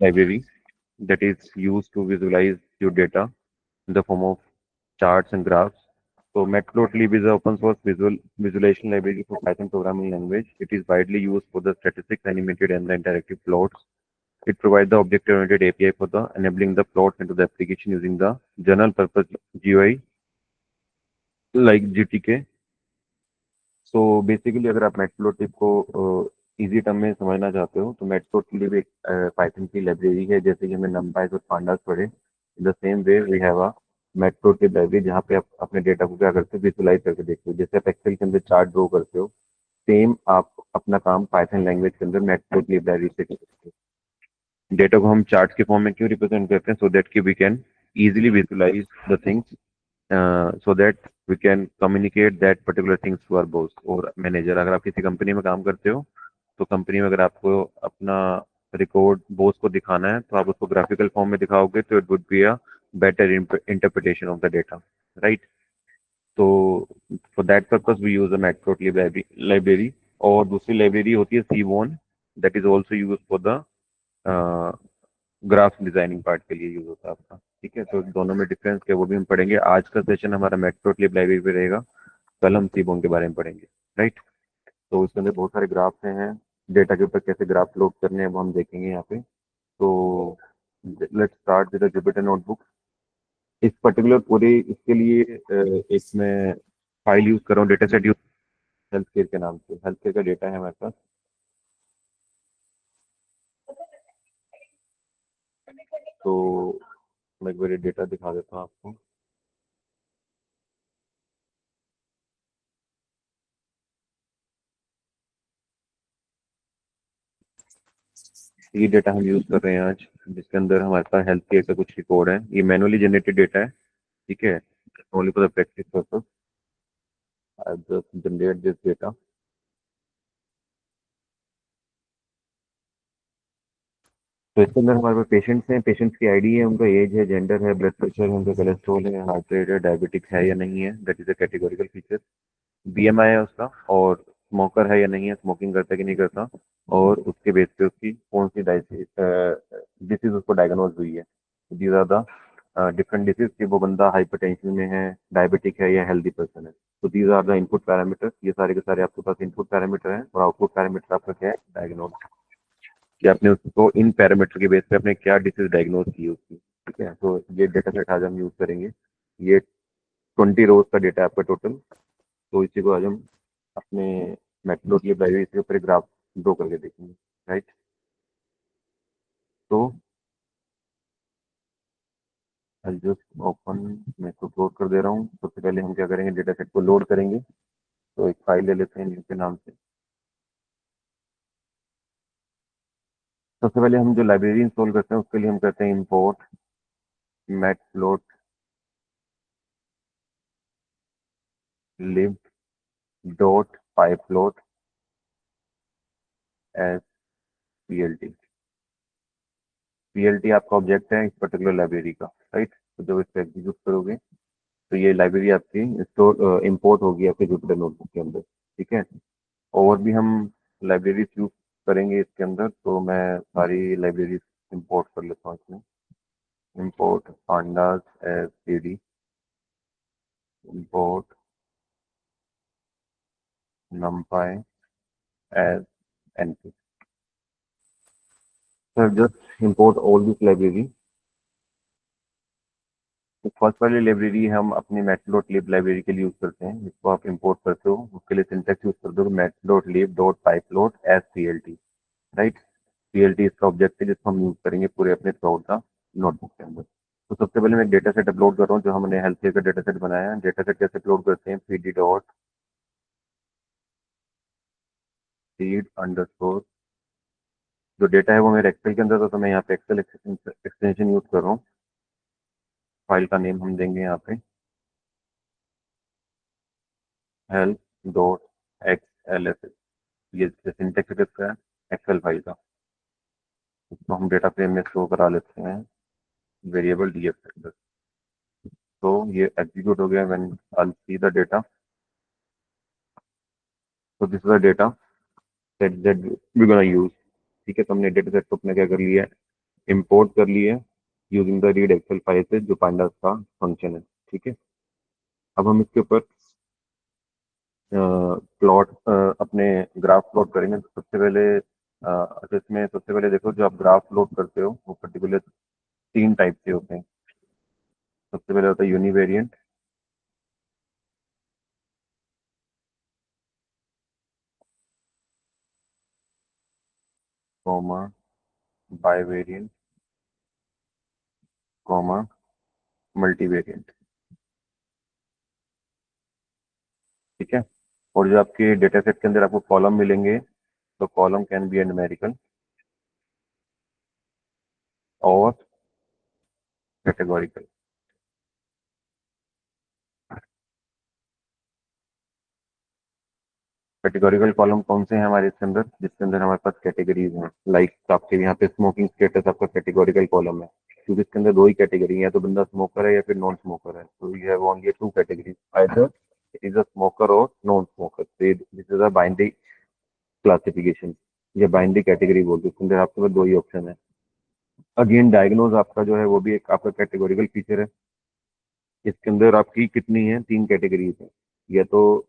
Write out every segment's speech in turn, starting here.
library that is used to visualize your data in the form of charts and graphs. So Matplotlib is an open source visualization library for Python programming language. It is widely used for the statistics, animated, and the interactive plots. It provides the object-oriented API for the enabling the plots into the application using the general purpose GUI like GTK. So basically अगर आप matplotlib को easy term में समझना चाहते हो तो matplotlib एक Python की लाइब्रेरी है, जैसे कि हमने नमपाई और पांडास पढ़े। In the same way we have a matplotlib library जहाँ पे आप अपने डेटा को क्या करते हो, विजुलाइज करके देखते हो। जैसे आप एक्सेल के अंदर चार्ट ड्रॉ करते हो, सेम आप अपना काम पाइथन लैंग्वेज के अंदर मैटप्लोट्लिब लाइब्रेरी से कर सकते हो। डेटा को हम चार्ट के फॉर्म में क्यों रिप्रेजेंट करते हैं? सो दैट कि we can easily visualize the things so that we can communicate that particular things to our boss और मैनेजर। अगर आप किसी कंपनी में काम करते हो तो कंपनी में अगर आपको अपना रिकॉर्ड बॉस को दिखाना है तो आप उसको ग्राफिकल फॉर्म में दिखाओगे तो it would be a better interpretation of the data, right? तो for that purpose we use a matplotlib library. और दूसरी लाइब्रेरी होती है seaborn, that is also use for the graph designing part के लिए यूज होता है आपका। ठीक है, तो दोनों में डिफरेंस क्या है वो भी हम पढ़ेंगे। आज का सेशन हमारा मैटप्लोट्लिब लाइब्रेरी पे रहेगा, कल हम सीबोन के बारे में पढ़ेंगे, राइट? तो उसके अंदर बहुत सारे ग्राफ्स हैं, डेटा के ऊपर कैसे ग्राफ लोड करने हैं वो हम देखेंगे यहाँ पे। तो let's start with the Jupyter notebook. इस पर्टिकुलर पूरे इसके लिए एक मैं फाइल यूज कर रहा हूँ, data set use health care के नाम से। हेल्थ केयर का डेटा है हमारे पास। तो मैं एक बार डेटा दिखा देता हूँ आपको। ये डेटा हम यूज कर रहे हैं आज, जिसके अंदर हमारे पास हेल्थ केयर का कुछ रिकॉर्ड है। ये मैनुअली जनरेटेड डेटा है, ठीक है, only for the practice purpose. I just generate this data. तो इसके अंदर हमारे पास पेशेंट्स हैं, पेशेंट्स की आईडी है, उनका एज है, जेंडर है, ब्लड प्रेशर है, उनका कोलेस्ट्रॉल है, हार्ट रेट है, डायबिटिक है या नहीं है, that is a categorical feature. BMI है उसका, और स्मोकर है या नहीं है, स्मोकिंग करता है कि नहीं करता, और उसके बेस पे उसकी कौन सी डिसीज उसको डायग्नोज हुई है। These are the different disease कि वो बंदा हाइपरटेंशन में है, डायबिटिक है या हेल्दी पर्सन है। तो these are the input parameters. ये सारे के सारे आपके पास इनपुट पैरामीटर हैं, और आउटपुट पैरामीटर आपका क्या है? डायग्नोज, कि आपने उसको इन पैरामीटर के बेस पे अपने क्या डिसीज डायग्नोज की उसकी। ठीक है, तो ये डेटा सेट आज हम यूज करेंगे। ये 20 रोज का डेटा है आपका टोटल। तो इसी को आज हम अपने मैटप्लोट्लिब लाइब्रेरी के ऊपर ग्राफ ड्रॉ करके देखेंगे, राइट? तो आई जस्ट ओपन, मैं इसको क्लोज कर दे रहा हूँ। सबसे पहले हम क्या करेंगे, डेटा सेट को लोड करेंगे। तो एक फाइल ले लेते हैं न्यू के नाम से। सबसे पहले हम जो लाइब्रेरी इंस्टॉल करते हैं उसके लिए हम करते हैं import matplotlib dot pyplot as P L T. PLT आपका ऑब्जेक्ट है इस पर्टिकुलर लाइब्रेरी का, राइट? तो जब इसको एग्जीक्यूट करोगे तो ये लाइब्रेरी आपकी स्टोर इंपोर्ट होगी आपके जुपिटर नोटबुक के अंदर, ठीक है? और भी हम लाइब्रेरीज यूज करेंगे इसके अंदर, तो मैं सारी लाइब्रेरीज इंपोर्ट कर लेता हूँ इसमें। Import pandas S P D, import numpy as np। Sir just import all this library. तो फर्स्ट वाली लाइब्रेरी हम अपनी मैटप्लोट्लिब लाइब्रेरी के लिए यूज करते हैं, जिसको आप इंपोर्ट करते हो उसके लिए सिंटैक्स यूज करते हो matplotlib dot pyplot as P L T, right? P L T इसका ऑब्जेक्ट है जिसको हम यूज करेंगे पूरे अपने थ्रू का नोटबुक के अंदर। तो सबसे पहले मैं एक डेटा सेट अपलोड कर रहा हूँ जो हमने हेल्थ केयर का डेटा सेट बनाया है। डेटा सेट कैसे अपलोड करते हैं? P D dot read underscore. जो डेटा है वो मेरे एक्सेल के अंदर था, तो मैं यहाँ पे एक्सेल एक्सटेंशन यूज कर रहा हूँ। फाइल का नेम हम देंगे यहाँ पे health dot x L S. ये सिंटेक्स किसका है? एक्सेल फाइल का। इसको हम डेटा फ्रेम में स्टोर करा लेते हैं वेरिएबल डीएफ के अंदर। तो ये एग्जीक्यूट हो गया when I see the data. तो this is the data set that we gonna use. ठीक है, तो हमने डेटा सेट को अपना क्या कर लिया है, इंपोर्ट कर लिए using the read Excel file से, जो पांडास का फंक्शन है। ठीक है, अब हम इसके ऊपर प्लॉट अपने ग्राफ प्लॉट करेंगे। तो सबसे पहले अच्छा, इसमें सबसे पहले देखो, जो आप ग्राफ प्लॉट करते हो वो पर्टिकुलर 3 टाइप के होते हैं। सबसे पहले होता है यूनिवेरिएंट, कॉमा बाइवेरिएंट, कॉमा मल्टीवेरिएंट। ठीक है, और जो आपके डेटा सेट के अंदर आपको कॉलम मिलेंगे, तो कॉलम कैन बी न्यूमेरिकल और कैटेगोरिकल। कैटेगोरिकल कॉलम कौन से हैं हमारे इसके अंदर, जिसके अंदर हमारे पास कैटेगरीज हैं। लाइक आपके यहाँ पे स्मोकिंग स्टेटस आपका कैटेगोरिकल कॉलम है, क्योंकि इसके अंदर 2 ही कैटेगरी है, तो बंदा स्मोकर है या फिर नॉन स्मोकर है। तो you have only 2 categories, either it is a smoker और non smoker. This is a binary classification या बाइनरी कैटेगरी बोलते हैं। इसके अंदर आपके पास 2 ही ऑप्शन है। अगेन डायग्नोज आपका जो है वो भी एक आपका कैटेगोरिकल फीचर है। इसके अंदर आपकी कितनी है, 3 कैटेगरीज है। या तो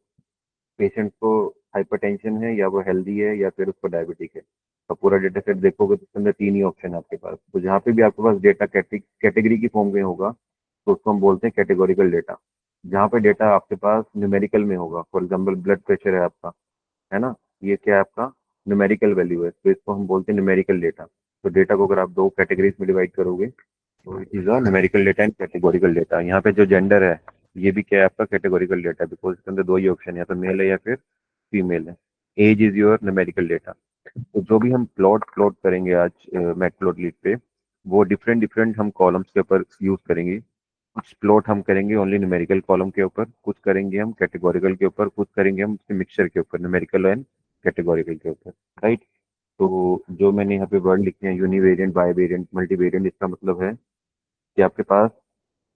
पेशेंट को हाइपरटेंशन है, या वो हेल्दी है, या फिर उसको डायबिटिक है। तो पूरा डेटा सेट देखोगे तो उसके अंदर 3 ही ऑप्शन है आपके पास। तो जहाँ पे भी आपके पास डेटा कैटेगरी की फॉर्म में होगा, तो उसको हम बोलते हैं कैटेगोरिकल डेटा। जहाँ पे डेटा आपके पास न्यूमेरिकल में होगा, फॉर एग्जाम्पल ब्लड प्रेशर है आपका, है ना, ये क्या है आपका न्यूमेरिकल वैल्यू है, तो इसको हम बोलते हैं न्यूमेरिकल डेटा। तो डेटा को अगर आप 2 कैटेगरीज में डिवाइड करोगे, तो it is a numerical data and categorical data. यहाँ पे जो जेंडर है, ये भी क्या है आपका कैटेगोरिकल डेटा, बिकॉज इसके अंदर 2 ही ऑप्शन है, या तो मेल है या फिर फीमेल है। Age is your numerical data. तो जो भी हम प्लॉट प्लॉट करेंगे आज मैटप्लॉटलिब पे, वो डिफरेंट डिफरेंट हम कॉलम्स के ऊपर यूज करेंगे। कुछ प्लॉट हम करेंगे ओनली न्यूमेरिकल कॉलम के ऊपर, कुछ करेंगे हम कैटेगोरिकल के ऊपर, कुछ करेंगे हम मिक्सचर के ऊपर, न्यूमेरिकल एंड कैटेगोरिकल के ऊपर। राइट। तो जो मैंने यहाँ पे वर्ड लिखे हैं, यूनिवेरिएंट, बाईवेरिएंट, मल्टीवेरिएंट, इसका मतलब है कि आपके पास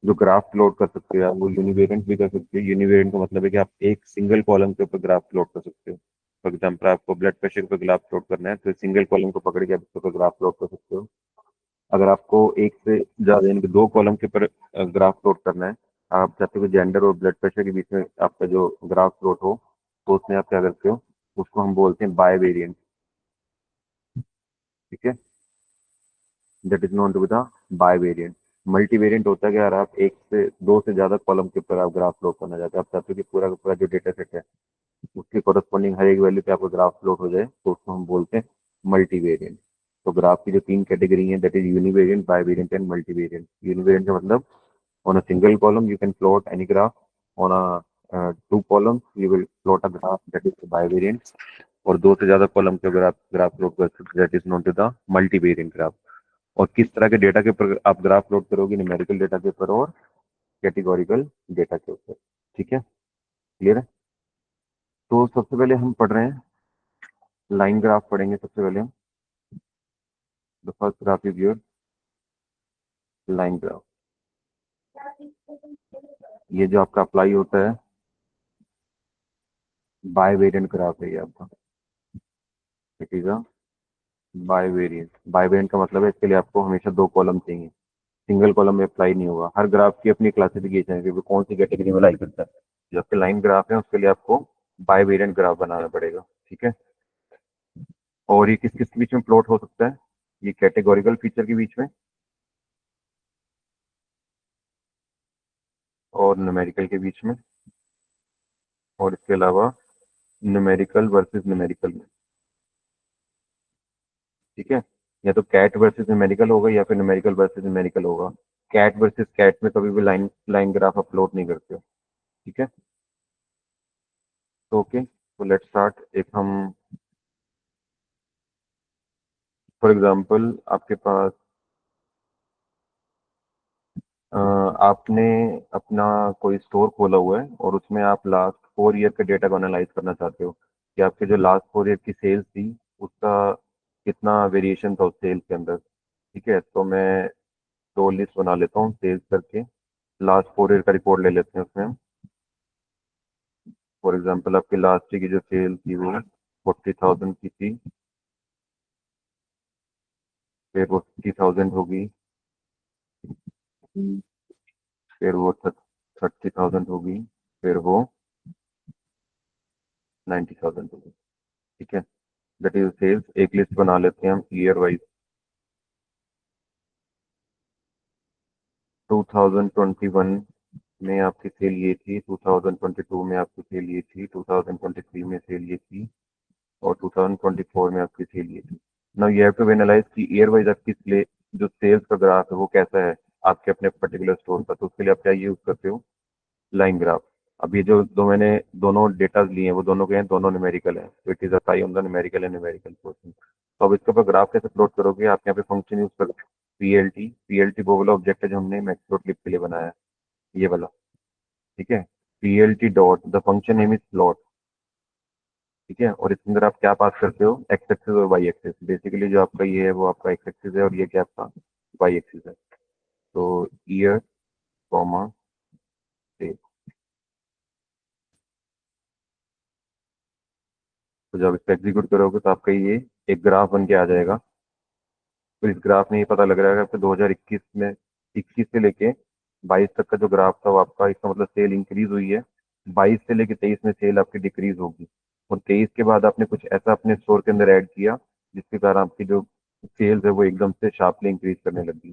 जो ग्राफ प्लॉट कर सकते हो आप, वो यूनिवेरिएंट भी कर सकते हो। यूनिवेरिएंट का मतलब है कि आप एक सिंगल कॉलम के ऊपर ग्राफ प्लॉट कर सकते हो। फॉर एग्जाम्पल आपको ब्लड प्रेशर पे ग्राफ प्लॉट करना है, तो सिंगल कॉलम को पकड़ के आप उसके ऊपर ग्राफ प्लॉट कर सकते हो। अगर आपको एक से ज्यादा यानी कि 2 कॉलम के ऊपर ग्राफ प्लॉट करना है, आप चाहते हो जेंडर और ब्लड प्रेशर के बीच में आपका जो ग्राफ प्लॉट हो, तो उसमें आप क्या करते हो, उसको हम बोलते हैं बाय वेरिएंट। ठीक है, that is known to be the bivariant. Multivariant होता है कि अगर आप एक से 2 से ज्यादा कॉलम के ऊपर आप ग्राफ प्लॉट करना चाहते हो, आप चाहते हो कि पूरा का पूरा जो डेटा सेट है उसके कोरस्पॉन्डिंग हर एक वैल्यू पे आपको ग्राफ प्लॉट हो जाए, तो उसको हम बोलते हैं मल्टी वेरिएंट। तो ग्राफ की जो 3 कैटेगरी है, that is univariate, bivariate and multivariate. Univariate का मतलब on a single column you can plot any graph, on a 2 columns you will plot a graph, that is bivariant। और 2 से ज्यादा column के अगर आप graph plot कर सकते, that is known to the multivariate graph. और किस तरह के डेटा के ऊपर आप ग्राफ प्लॉट करोगे, न्यूमेरिकल डेटा के ऊपर और कैटेगोरिकल डेटा के ऊपर। ठीक है, क्लियर है। तो सबसे पहले हम पढ़ रहे हैं लाइन ग्राफ पढ़ेंगे सबसे पहले हम। The first graph is your line graph. ये जो आपका अप्लाई होता है, बाय वेरिएंट ग्राफ है ये आपका। It is a bivariant. Bivariant का मतलब है इसके लिए आपको हमेशा 2 कॉलम चाहिए, सिंगल कॉलम में अप्लाई नहीं होगा। हर ग्राफ की अपनी क्लासिफिकेशन है कि वो कौन सी कैटेगरी में लाई करता है। जो आपके लाइन ग्राफ है उसके लिए आपको बाय वेरिएंट ग्राफ बनाना पड़ेगा। ठीक है, और ये किस किस के बीच में प्लॉट हो सकता है, ये कैटेगोरिकल फीचर के बीच में और न्यूमेरिकल के बीच में, और इसके अलावा न्यूमेरिकल वर्सेस न्यूमेरिकल में। ठीक है, या तो कैट वर्सेस न्यूमेरिकल होगा या फिर न्यूमेरिकल वर्सेस न्यूमेरिकल होगा। कैट वर्सेस कैट में कभी भी लाइन लाइन ग्राफ अपलोड नहीं करते हो। ठीक है, तो ओके, तो लेट्स स्टार्ट। एक हम फॉर एग्जांपल आपके पास आपने अपना कोई स्टोर खोला हुआ है, और उसमें आप लास्ट 4 ईयर के डेटा को एनालाइज करना चाहते हो कि आपके जो लास्ट 4 ईयर की सेल्स थी उसका कितना वेरिएशन था उस सेल्स के अंदर। ठीक है, तो मैं तो लिस्ट बना लेता हूँ सेल्स करके। लास्ट 4 ईयर का रिपोर्ट ले लेते हैं उसमें हम। फॉर एग्जांपल आपकी लास्ट ईयर की जो सेल थी वो 40,000 की थी। फिर वो 50,000 होगी, फिर वो 30,000 होगी, फिर वो 90,000 होगी। ठीक है, दैट इज सेल्स। एक लिस्ट बना लेते हैं हम ईयर वाइज। 2021 में आपकी सेल ये थी, 2022 में आपकी सेल ये थी, 2023 में सेल ये थी, और 2024 में आपकी सेल ये थी। Now you have to analyse कि ईयर वाइज आपकी जो सेल्स का ग्राफ है वो कैसा है आपके अपने पर्टिकुलर स्टोर का। तो उसके लिए आप क्या यूज करते हो, लाइन ग्राफ। अब ये जो दो मैंने दोनों डेटा लिए हैं वो दोनों के हैं, दोनों न्यूमेरिकल है, तो it is apply on the numerical and numerical portion. तो अब इसके ऊपर ग्राफ कैसे प्लॉट करोगे, आप यहाँ पे फंक्शन यूज करोगे पीएलटी। पीएलटी वो वाला ऑब्जेक्ट है जो हमने मैक्सप्लॉट के लिए बनाया है, ये वाला। ठीक है, PLT dot the function name is plot. ठीक है, और इसके अंदर आप क्या पास करते हो, एक्स एक्सिस और वाई एक्सिस। बेसिकली जो आपका ये है वो आपका एक्स एक्सिस है और ये क्या आपका वाई एक्सिस है। तो ईयर कॉमा से, तो जब इसको एग्जीक्यूट करोगे तो आपका ये एक ग्राफ बन के आ जाएगा। तो इस ग्राफ में ये पता लग रहा है कि आपके 2021 में 21 से लेके 22 तक का जो ग्राफ था वो आपका, इसका मतलब सेल इंक्रीज हुई है। 22 से लेके 23 में सेल आपकी डिक्रीज होगी, और 23 के बाद आपने कुछ ऐसा अपने स्टोर के अंदर ऐड किया जिसके कारण आपकी जो सेल्स है वो एकदम से शार्पली इंक्रीज करने लगी।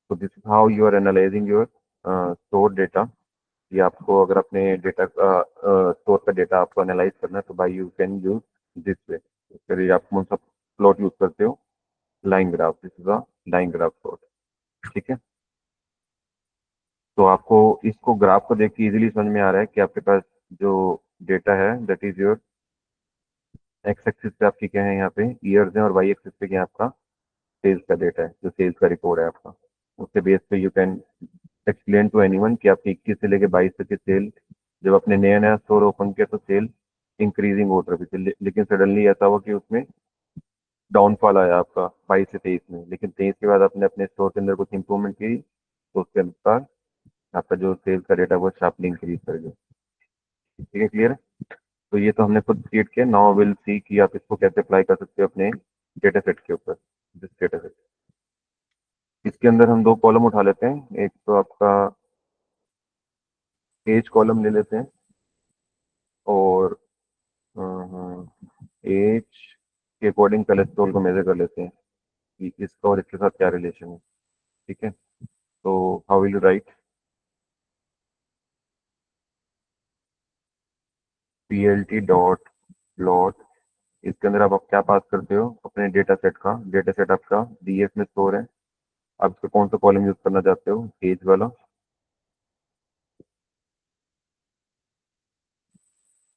तो this is how you are analysing your store data. ये आपको अगर अपने डेटा का स्टोर का डेटा आपको एनालाइज करना है तो by you can use this way. फिर आप कौन सा प्लॉट यूज करते हो, line graph. This is a line graph plot. ठीक है, तो आपको इसको ग्राफ को देख के इजीली समझ में आ रहा है कि आपके पास जो डेटा है that is your X axis पे आपकी क्या है, यहाँ पे ईयर्स हैं, और वाई एक्सिस पे क्या है आपका सेल्स का डेटा है, जो सेल्स का रिकॉर्ड है आपका। उसके बेस पे you can explain to anyone कि आपकी 21 से लेके 22 तक की सेल, जब आपने नया नया स्टोर ओपन किया तो सेल इंक्रीजिंग हो रही थी, लेकिन सडनली ऐसा हुआ कि उसमें डाउनफॉल आया आपका 22 से 23 में। लेकिन 23 के बाद आपने अपने स्टोर के अंदर कुछ इंप्रूवमेंट की तो उसके अनुसार आपका जो सेल्स का डेटा वो शार्पली इंक्रीज कर गया। ठीक है, क्लियर है। तो ये तो हमने खुद क्रिएट किया। नाउ विल सी कि आप इसको कैसे अप्लाई कर सकते हो अपने डेटा सेट के ऊपर, दिस डेटा सेट। इसके अंदर हम दो कॉलम उठा लेते हैं। एक तो आपका एज कॉलम ले लेते हैं, और एज के अकॉर्डिंग कोलेस्ट्रॉल को मेजर कर लेते हैं कि इसका और इसके साथ क्या रिलेशन है। ठीक है, तो how will you right, P L T dot plot. इसके अंदर आप क्या पास करते हो, अपने डेटा सेट का। डेटा सेट आपका डीएफ में स्टोर है। आप इसका कौन सा कॉलम यूज करना चाहते हो, एज वाला,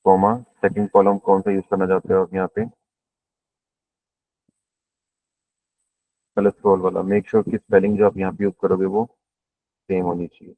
कॉमा सेकंड कॉलम कौन सा यूज करना चाहते हो आप यहाँ पे, कोलेस्ट्रॉल वाला। मेक श्योर कि स्पेलिंग जो आप यहाँ पे यूज करोगे वो सेम होनी चाहिए।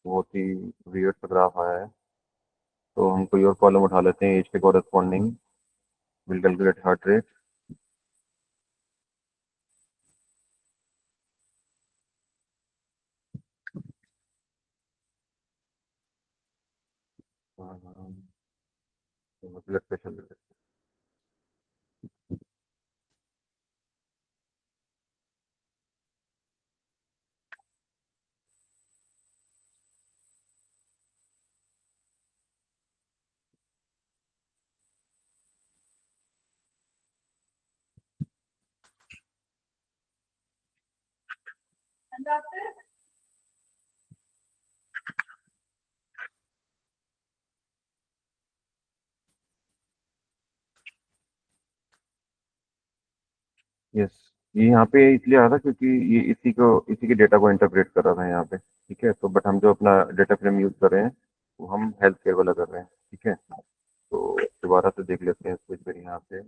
बहुत ही वियर्ड सा ग्राफ आया है। तो हम कोई और कॉलम उठा लेते हैं एज के corresponding. Will calculate heart rate. Blood pressure. Yes, ये यहाँ पे इसलिए आ रहा था क्योंकि ये इसी के डेटा को इंटरप्रेट कर रहा था यहाँ पे। ठीक है, तो बट हम जो अपना डेटा फ्रेम यूज कर रहे हैं वो हम हेल्थ केयर वाला कर रहे हैं। ठीक है, तो दोबारा से देख लेते हैं इसको एक बार यहाँ पे।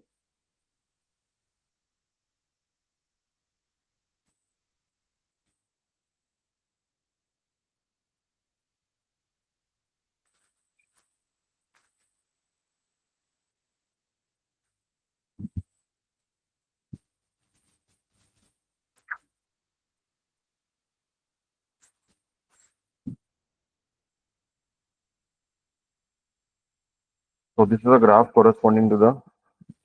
So this is a graph corresponding to the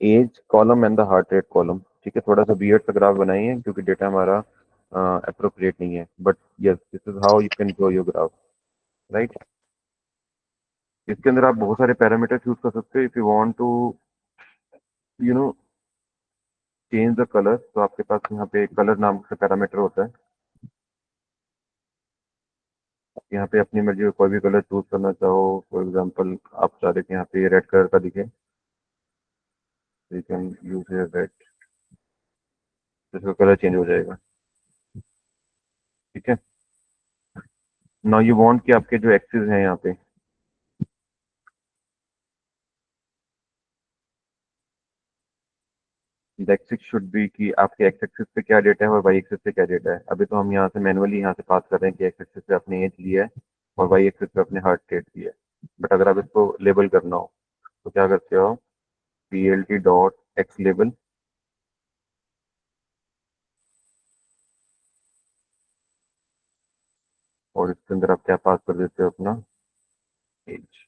age column and the heart rate column. ठीक है, थोड़ा सा वियर्ड सा ग्राफ बनाइए क्योंकि डेटा हमारा अप्रोप्रिएट नहीं है, but yes this is how you can draw your graph, right. इसके अंदर आप बहुत सारे पैरामीटर चूज कर सकते हो। If you want to you know change the colour, तो आपके पास यहाँ पे कलर नाम का पैरामीटर होता है। यहाँ पे अपनी मर्जी का कोई भी कलर चूज करना चाहो। फॉर एग्जांपल आप चाह रहे कि यहाँ पे रेड कलर का दिखे, यू कैन यूज रेड, इसका कलर चेंज हो जाएगा। ठीक है, नाउ यू वांट कि आपके जो एक्सिस हैं यहाँ पे, द एक्सिस शुड बी कि आपके एक्स एक्सिस पे क्या डेटा है और वाई एक्सिस पे क्या डेटा है। अभी तो हम यहाँ से मैनुअली यहाँ से पास कर रहे हैं कि एक्स एक्सिस पे अपने एज लिया है और वाई एक्सिस पे अपने हार्ट रेट लिया है। बट अगर आप इसको लेबल करना हो तो क्या करते हो, P L T dot x label, और इसके अंदर आप क्या पास कर देते हो, अपना एज।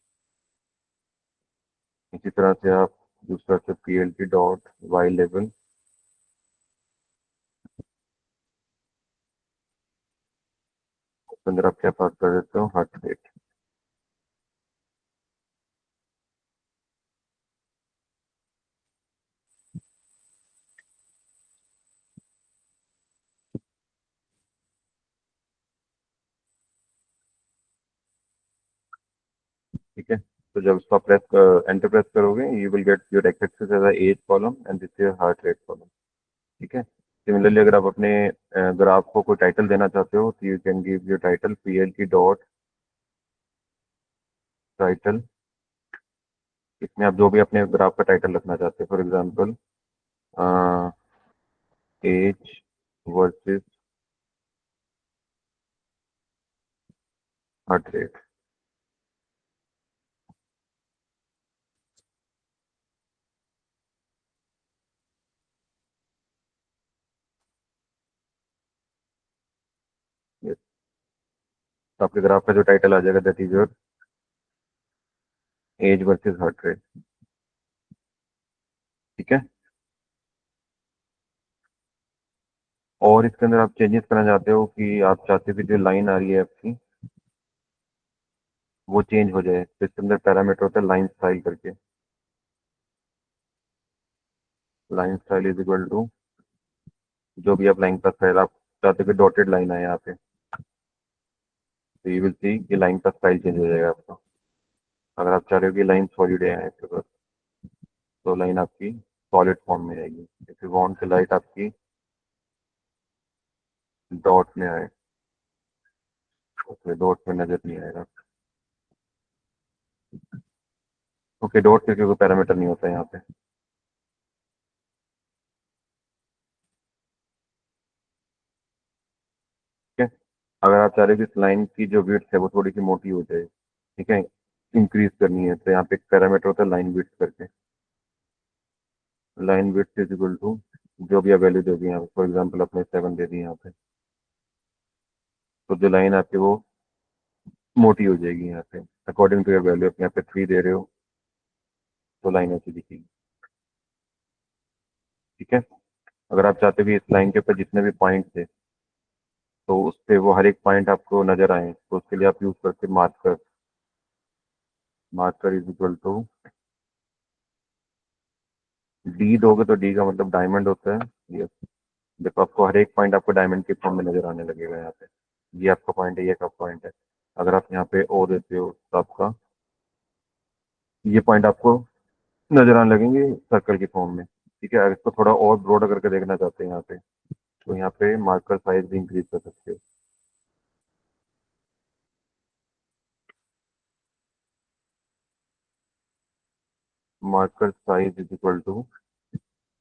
इसी तरह से आप दूसरा से P L T dot Y label, उसके अंदर आप क्या पास कर देते हो, हार्ट रेट। ठीक है, तो जब उसका प्रेस एंटर प्रेस करोगे, you will get your X axis as a as column and this is heart rate column. ठीक है, सिमिलरली अगर आप अपने ग्राफ को कोई टाइटल देना चाहते हो तो you can give your title P L की डॉट टाइटल। इसमें आप जो भी अपने ग्राफ का टाइटल रखना चाहते हो, for example age versus heart rate. तो आपके ग्राफ का जो टाइटल आ जाएगा that is your age versus heart rate. ठीक है, और इसके अंदर आप चेंजेस करना चाहते हो कि आप चाहते हो कि जो लाइन आ रही है आपकी वो चेंज हो जाए, तो इसके अंदर पैरामीटर होता है लाइन स्टाइल करके। Line style is equal to जो भी आप लाइन का स्टाइल आप चाहते हो कि डॉटेड लाइन आए यहाँ पे, तो यू विल सी कि लाइन का स्टाइल चेंज हो जाएगा आपका। अगर आप चाह रहे हो कि लाइन सॉलिड है तो लाइन आपकी सॉलिड फॉर्म में आएगी। इफ यू वांट कि लाइट आपकी डॉट में आए, ओके डॉट में नजर नहीं आएगा। ओके, डॉट के कोई पैरामीटर नहीं होता है यहाँ पे। ठीक है, अगर आप चाह रहे हो कि इस लाइन की जो विड्थ है वो थोड़ी सी मोटी हो जाए, ठीक है, इंक्रीज करनी है, तो यहाँ पे एक पैरामीटर होता है लाइन विड्थ करके। Line width is equal to जो भी आप वैल्यू दोगे यहाँ पे, फॉर एग्जाम्पल अपने 7 दे दी यहाँ पे, तो जो लाइन आपकी वो मोटी हो जाएगी यहाँ पे अकॉर्डिंग टू योर वैल्यू। आप यहाँ पे 3 दे रहे हो तो लाइन ऐसी दिखेगी। ठीक है, अगर आप चाहते हो कि इस लाइन के ऊपर जितने भी पॉइंट थे तो उस पे वो हर एक पॉइंट आपको नजर आए, तो उसके लिए आप यूज करते marker. Marker is equal to D दोगे तो डी का मतलब डायमंड होता है। ये देखो आपको हर एक पॉइंट आपको डायमंड के फॉर्म में नजर आने लगेगा यहाँ पे। ये आपका पॉइंट है, ये आपका पॉइंट है। अगर आप यहाँ पे ओ देते हो तो आपका ये पॉइंट आपको नजर आने लगेंगे सर्कल की फॉर्म में। ठीक है, अगर इसको थोड़ा और ब्रॉड करके देखना चाहते हैं यहाँ पे, तो यहाँ पे मार्कर साइज भी इंक्रीज कर सकते हो। Marker size is equal to,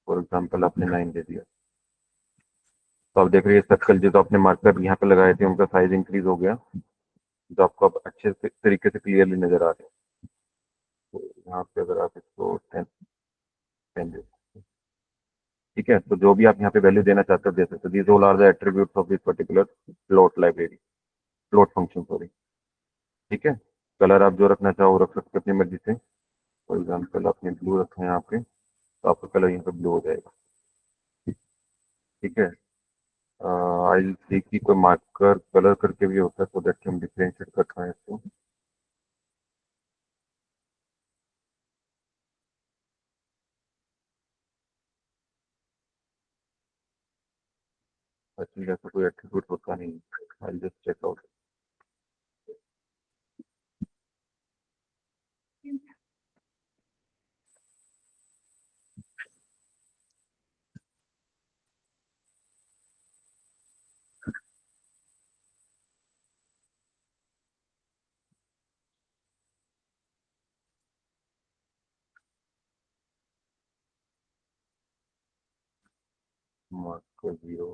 for example आपने 9 दे दिया, तो आप देख रहे हैं सर्कल जो तो आपने मार्कर यहाँ पे लगाए थे उनका साइज इंक्रीज हो गया, जो आपको अब अच्छे से तरीके से क्लियरली नजर आ रहे हैं। तो यहाँ पे अगर आप इसको 10 दे, ठीक है, तो जो भी आप यहाँ पे वैल्यू देना चाहते हो दे सकते हो। These all are the attributes of this particular plot library, plot function sorry. ठीक है, कलर आप जो रखना चाहो वो रख सकते हो अपनी मर्जी से। फॉर एग्जाम्पल आपने ब्लू रखा है यहाँ पे, तो आपका कलर यहाँ पे ब्लू हो जाएगा। ठीक है। आई सी की कोई मार्कर कलर करके भी होता है, सो दैट हम डिफरेंशिएट कर पाए इसको। एक्चुअली ऐसा कोई एट्रीब्यूट होता नहीं, I just check out. Marker zero,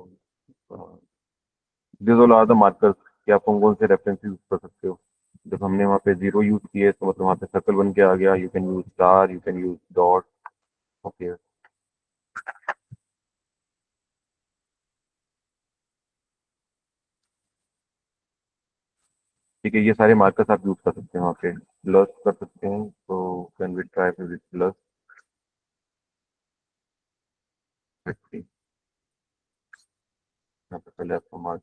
this all are the markers कि आप कौन कौन से रेफरेंस यूज कर सकते हो। जब हमने वहाँ पे जीरो यूज किए तो मतलब वहाँ पे सर्कल बन के आ गया। You can use star, you can use dot. Okay. ठीक है, ये सारे मार्कर्स आप यूज कर सकते हैं वहाँ पे। प्लस कर सकते हैं, तो can we try with plus 50। यहाँ पे पहले आपको मार्क,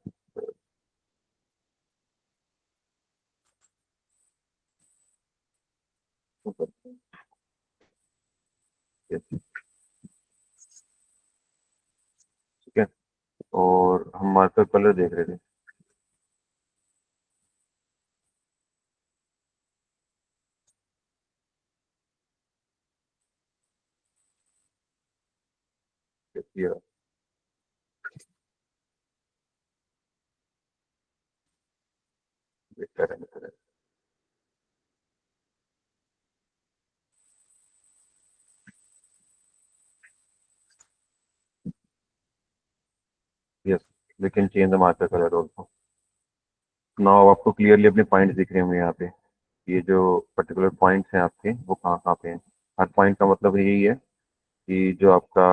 ठीक है। और हम मार्कर कलर देख रहे थे। ये पैरामीटर है। Yes, we can change the marker colour also. Now आपको क्लियरली अपने पॉइंट्स दिख रहे होंगे यहाँ पे। ये जो पर्टिकुलर पॉइंट्स हैं आपके, वो कहाँ कहाँ पे हैं। हर पॉइंट का मतलब यही है कि जो आपका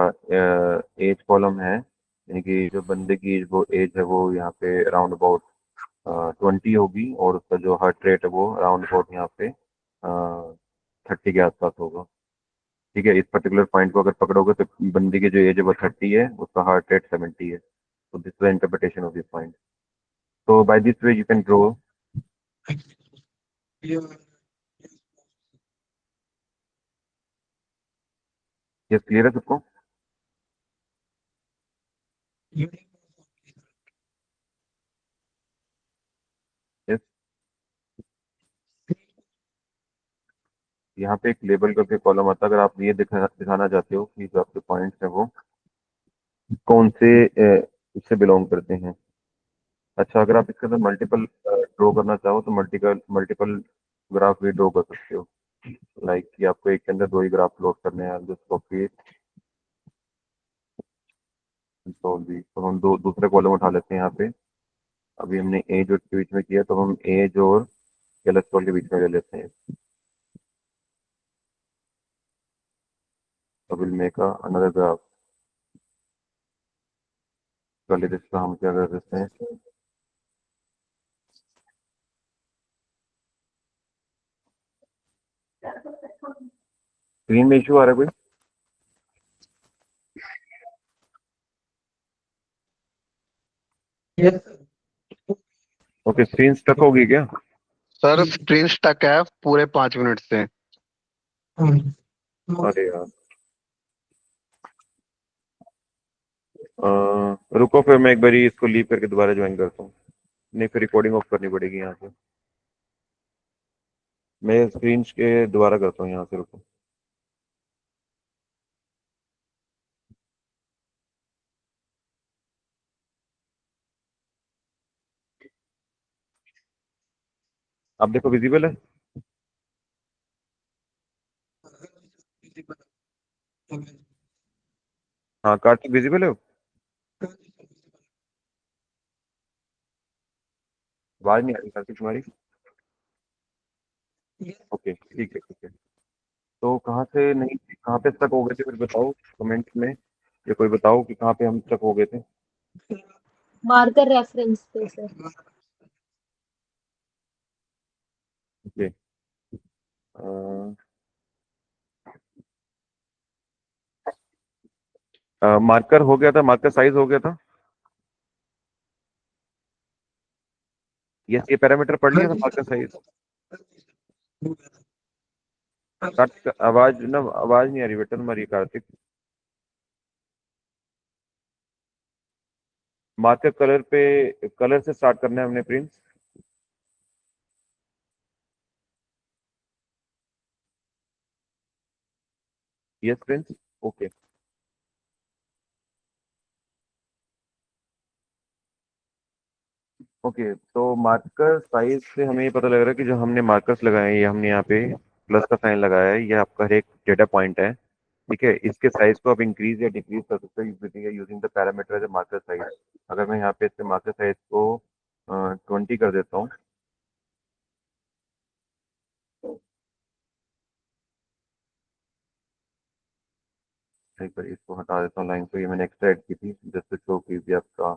एज कॉलम है, यानी कि जो बंदे की वो एज है वो यहाँ पे अराउंड अबाउट 20 होगी, और उसका जो हार्ट रेट है वो अराउंड अबाउट यहाँ पे 30 के आसपास होगा। ठीक है। इस पर्टिकुलर पॉइंट को अगर पकड़ोगे तो बंदी की जो एज है वो 30 है, उसका हार्ट रेट 70 है। तो this is the interpretation of this point. तो by this way you can draw. ये क्लियर है सबको? यस। यहाँ पे एक लेबल करके कॉलम आता है। अगर आप ये दिखाना चाहते हो कि जो आपके पॉइंट्स हैं वो कौन से इससे बिलोंग करते हैं। अच्छा, अगर आप इसके अंदर मल्टीपल ड्रॉ करना चाहो तो मल्टीपल मल्टीपल ग्राफ भी ड्रॉ कर सकते हो। लाइक कि आपको एक के अंदर दो ही ग्राफ लोड करने हैं, जस्ट कॉपी सॉल्व दी। तो हम दो दूसरे कॉलम उठा लेते हैं यहाँ पे। अभी हमने एज और के बीच में किया, तो हम एज और कोलेस्ट्रॉल के बीच में ले लेते हैं। तो विल मेक अनदर ग्राफ। पहले इसका हम क्या कर देते हैं, स्क्रीन में इशू आ रहा है कोई? ओके, स्क्रीन स्टक होगी क्या? सर स्क्रीन स्टक है पूरे 5 मिनट से। अरे यार, रुको फिर मैं एक बारी इसको लीव करके दोबारा ज्वाइन करता हूँ। नहीं, फिर रिकॉर्डिंग ऑफ करनी पड़ेगी यहाँ से। मैं स्क्रीन के दोबारा करता हूँ यहाँ से, रुको। आप देखो, विजिबल है? हाँ, कार्तिक विजिबल है? आवाज नहीं आ रही कार्तिक तुम्हारी। ओके, ठीक है, ठीक है। तो कहाँ से नहीं, कहाँ पे स्टक हो गए थे फिर बताओ कमेंट में, या कोई बताओ कि कहाँ पे हम स्टक हो गए थे। मार्कर रेफरेंस पे सर। ओके। मार्कर हो गया था, मार्कर साइज हो गया था। यस, ये पैरामीटर पढ़ लिया था, मार्कर साइज। आवाज नहीं आ रही बेटा तुम्हारी, कार्तिक। मार्कर कलर पे, कलर से स्टार्ट करना है हमने Prince. Yes Prince, okay. Okay, तो मार्कर साइज से हमें ये पता लग रहा है कि जो हमने मार्कर्स लगाए हैं, ये हमने यहाँ पे प्लस का साइन लगाया है, ये आपका हर एक डेटा पॉइंट है। ठीक है, इसके साइज को आप इंक्रीज या डिक्रीज कर सकते हो using the parameter as marker size. अगर मैं यहाँ पे इसके मार्कर साइज को 20 कर देता हूँ। एक बार इसको हटा देता हूँ लाइन को, ये मैंने एक्स्ट्रा ऐड की थी जस्ट टू शो कि भी आपका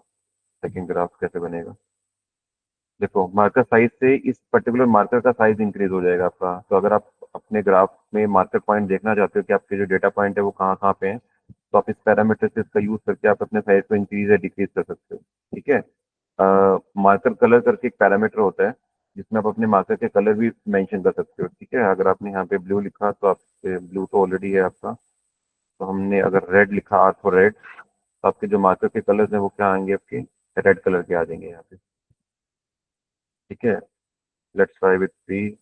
सेकंड ग्राफ कैसे बनेगा। देखो, मार्कर साइज से इस पर्टिकुलर मार्कर का साइज इंक्रीज हो जाएगा आपका। तो अगर आप अपने ग्राफ में मार्कर पॉइंट देखना चाहते हो कि आपके जो डेटा पॉइंट है वो कहाँ कहाँ पे हैं, तो आप इस पैरामीटर से इसका यूज करके आप अपने साइज को इंक्रीज या डिक्रीज कर सकते हो। ठीक है। मार्कर कलर करके एक पैरामीटर होता है जिसमें आप अपने मार्कर के कलर भी मेंशन कर सकते हो। ठीक है, अगर आपने यहाँ पे ब्लू लिखा तो आप, ब्लू तो ऑलरेडी है आपका, तो हमने अगर रेड लिखा आर फॉर रेड, तो आपके जो मार्कर के कलर्स हैं वो क्या आएंगे, आपके रेड कलर के आ जाएंगे यहाँ पे। ठीक है, let's try with P.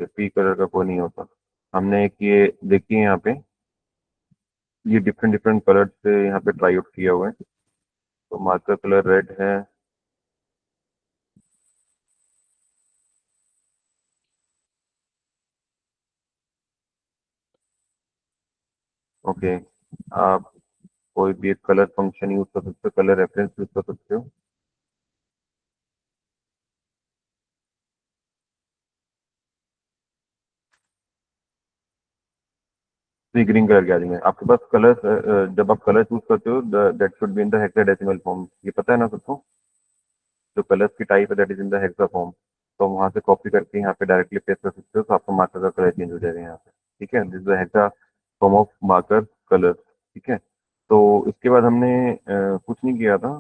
P colour का कोई नहीं होता। हमने एक ये देखिए यहाँ पे, ये डिफरेंट डिफरेंट कलर से यहाँ पे ट्राई आउट किया हुआ है। तो मार्कर कलर रेड है। ओके, आप कोई भी एक कलर फंक्शन यूज कर सकते हो, कलर रेफरेंस यूज कर सकते हो। तो ये ग्रीन कलर के आ जाएंगे आपके पास कलर्स। जब आप कलर चूज करते हो, that should be in the hexadecimal form, ये पता है ना सबको। जो कलर्स की टाइप है that is in the hexa form. तो वहां से कॉपी करके यहाँ पे डायरेक्टली पेस्ट कर सकते हो, तो आपका मार्कर का कलर चेंज हो जाएगा यहाँ पे। ठीक है, this is the hexa form of marker colour. ठीक है, तो इसके बाद हमने कुछ नहीं किया था।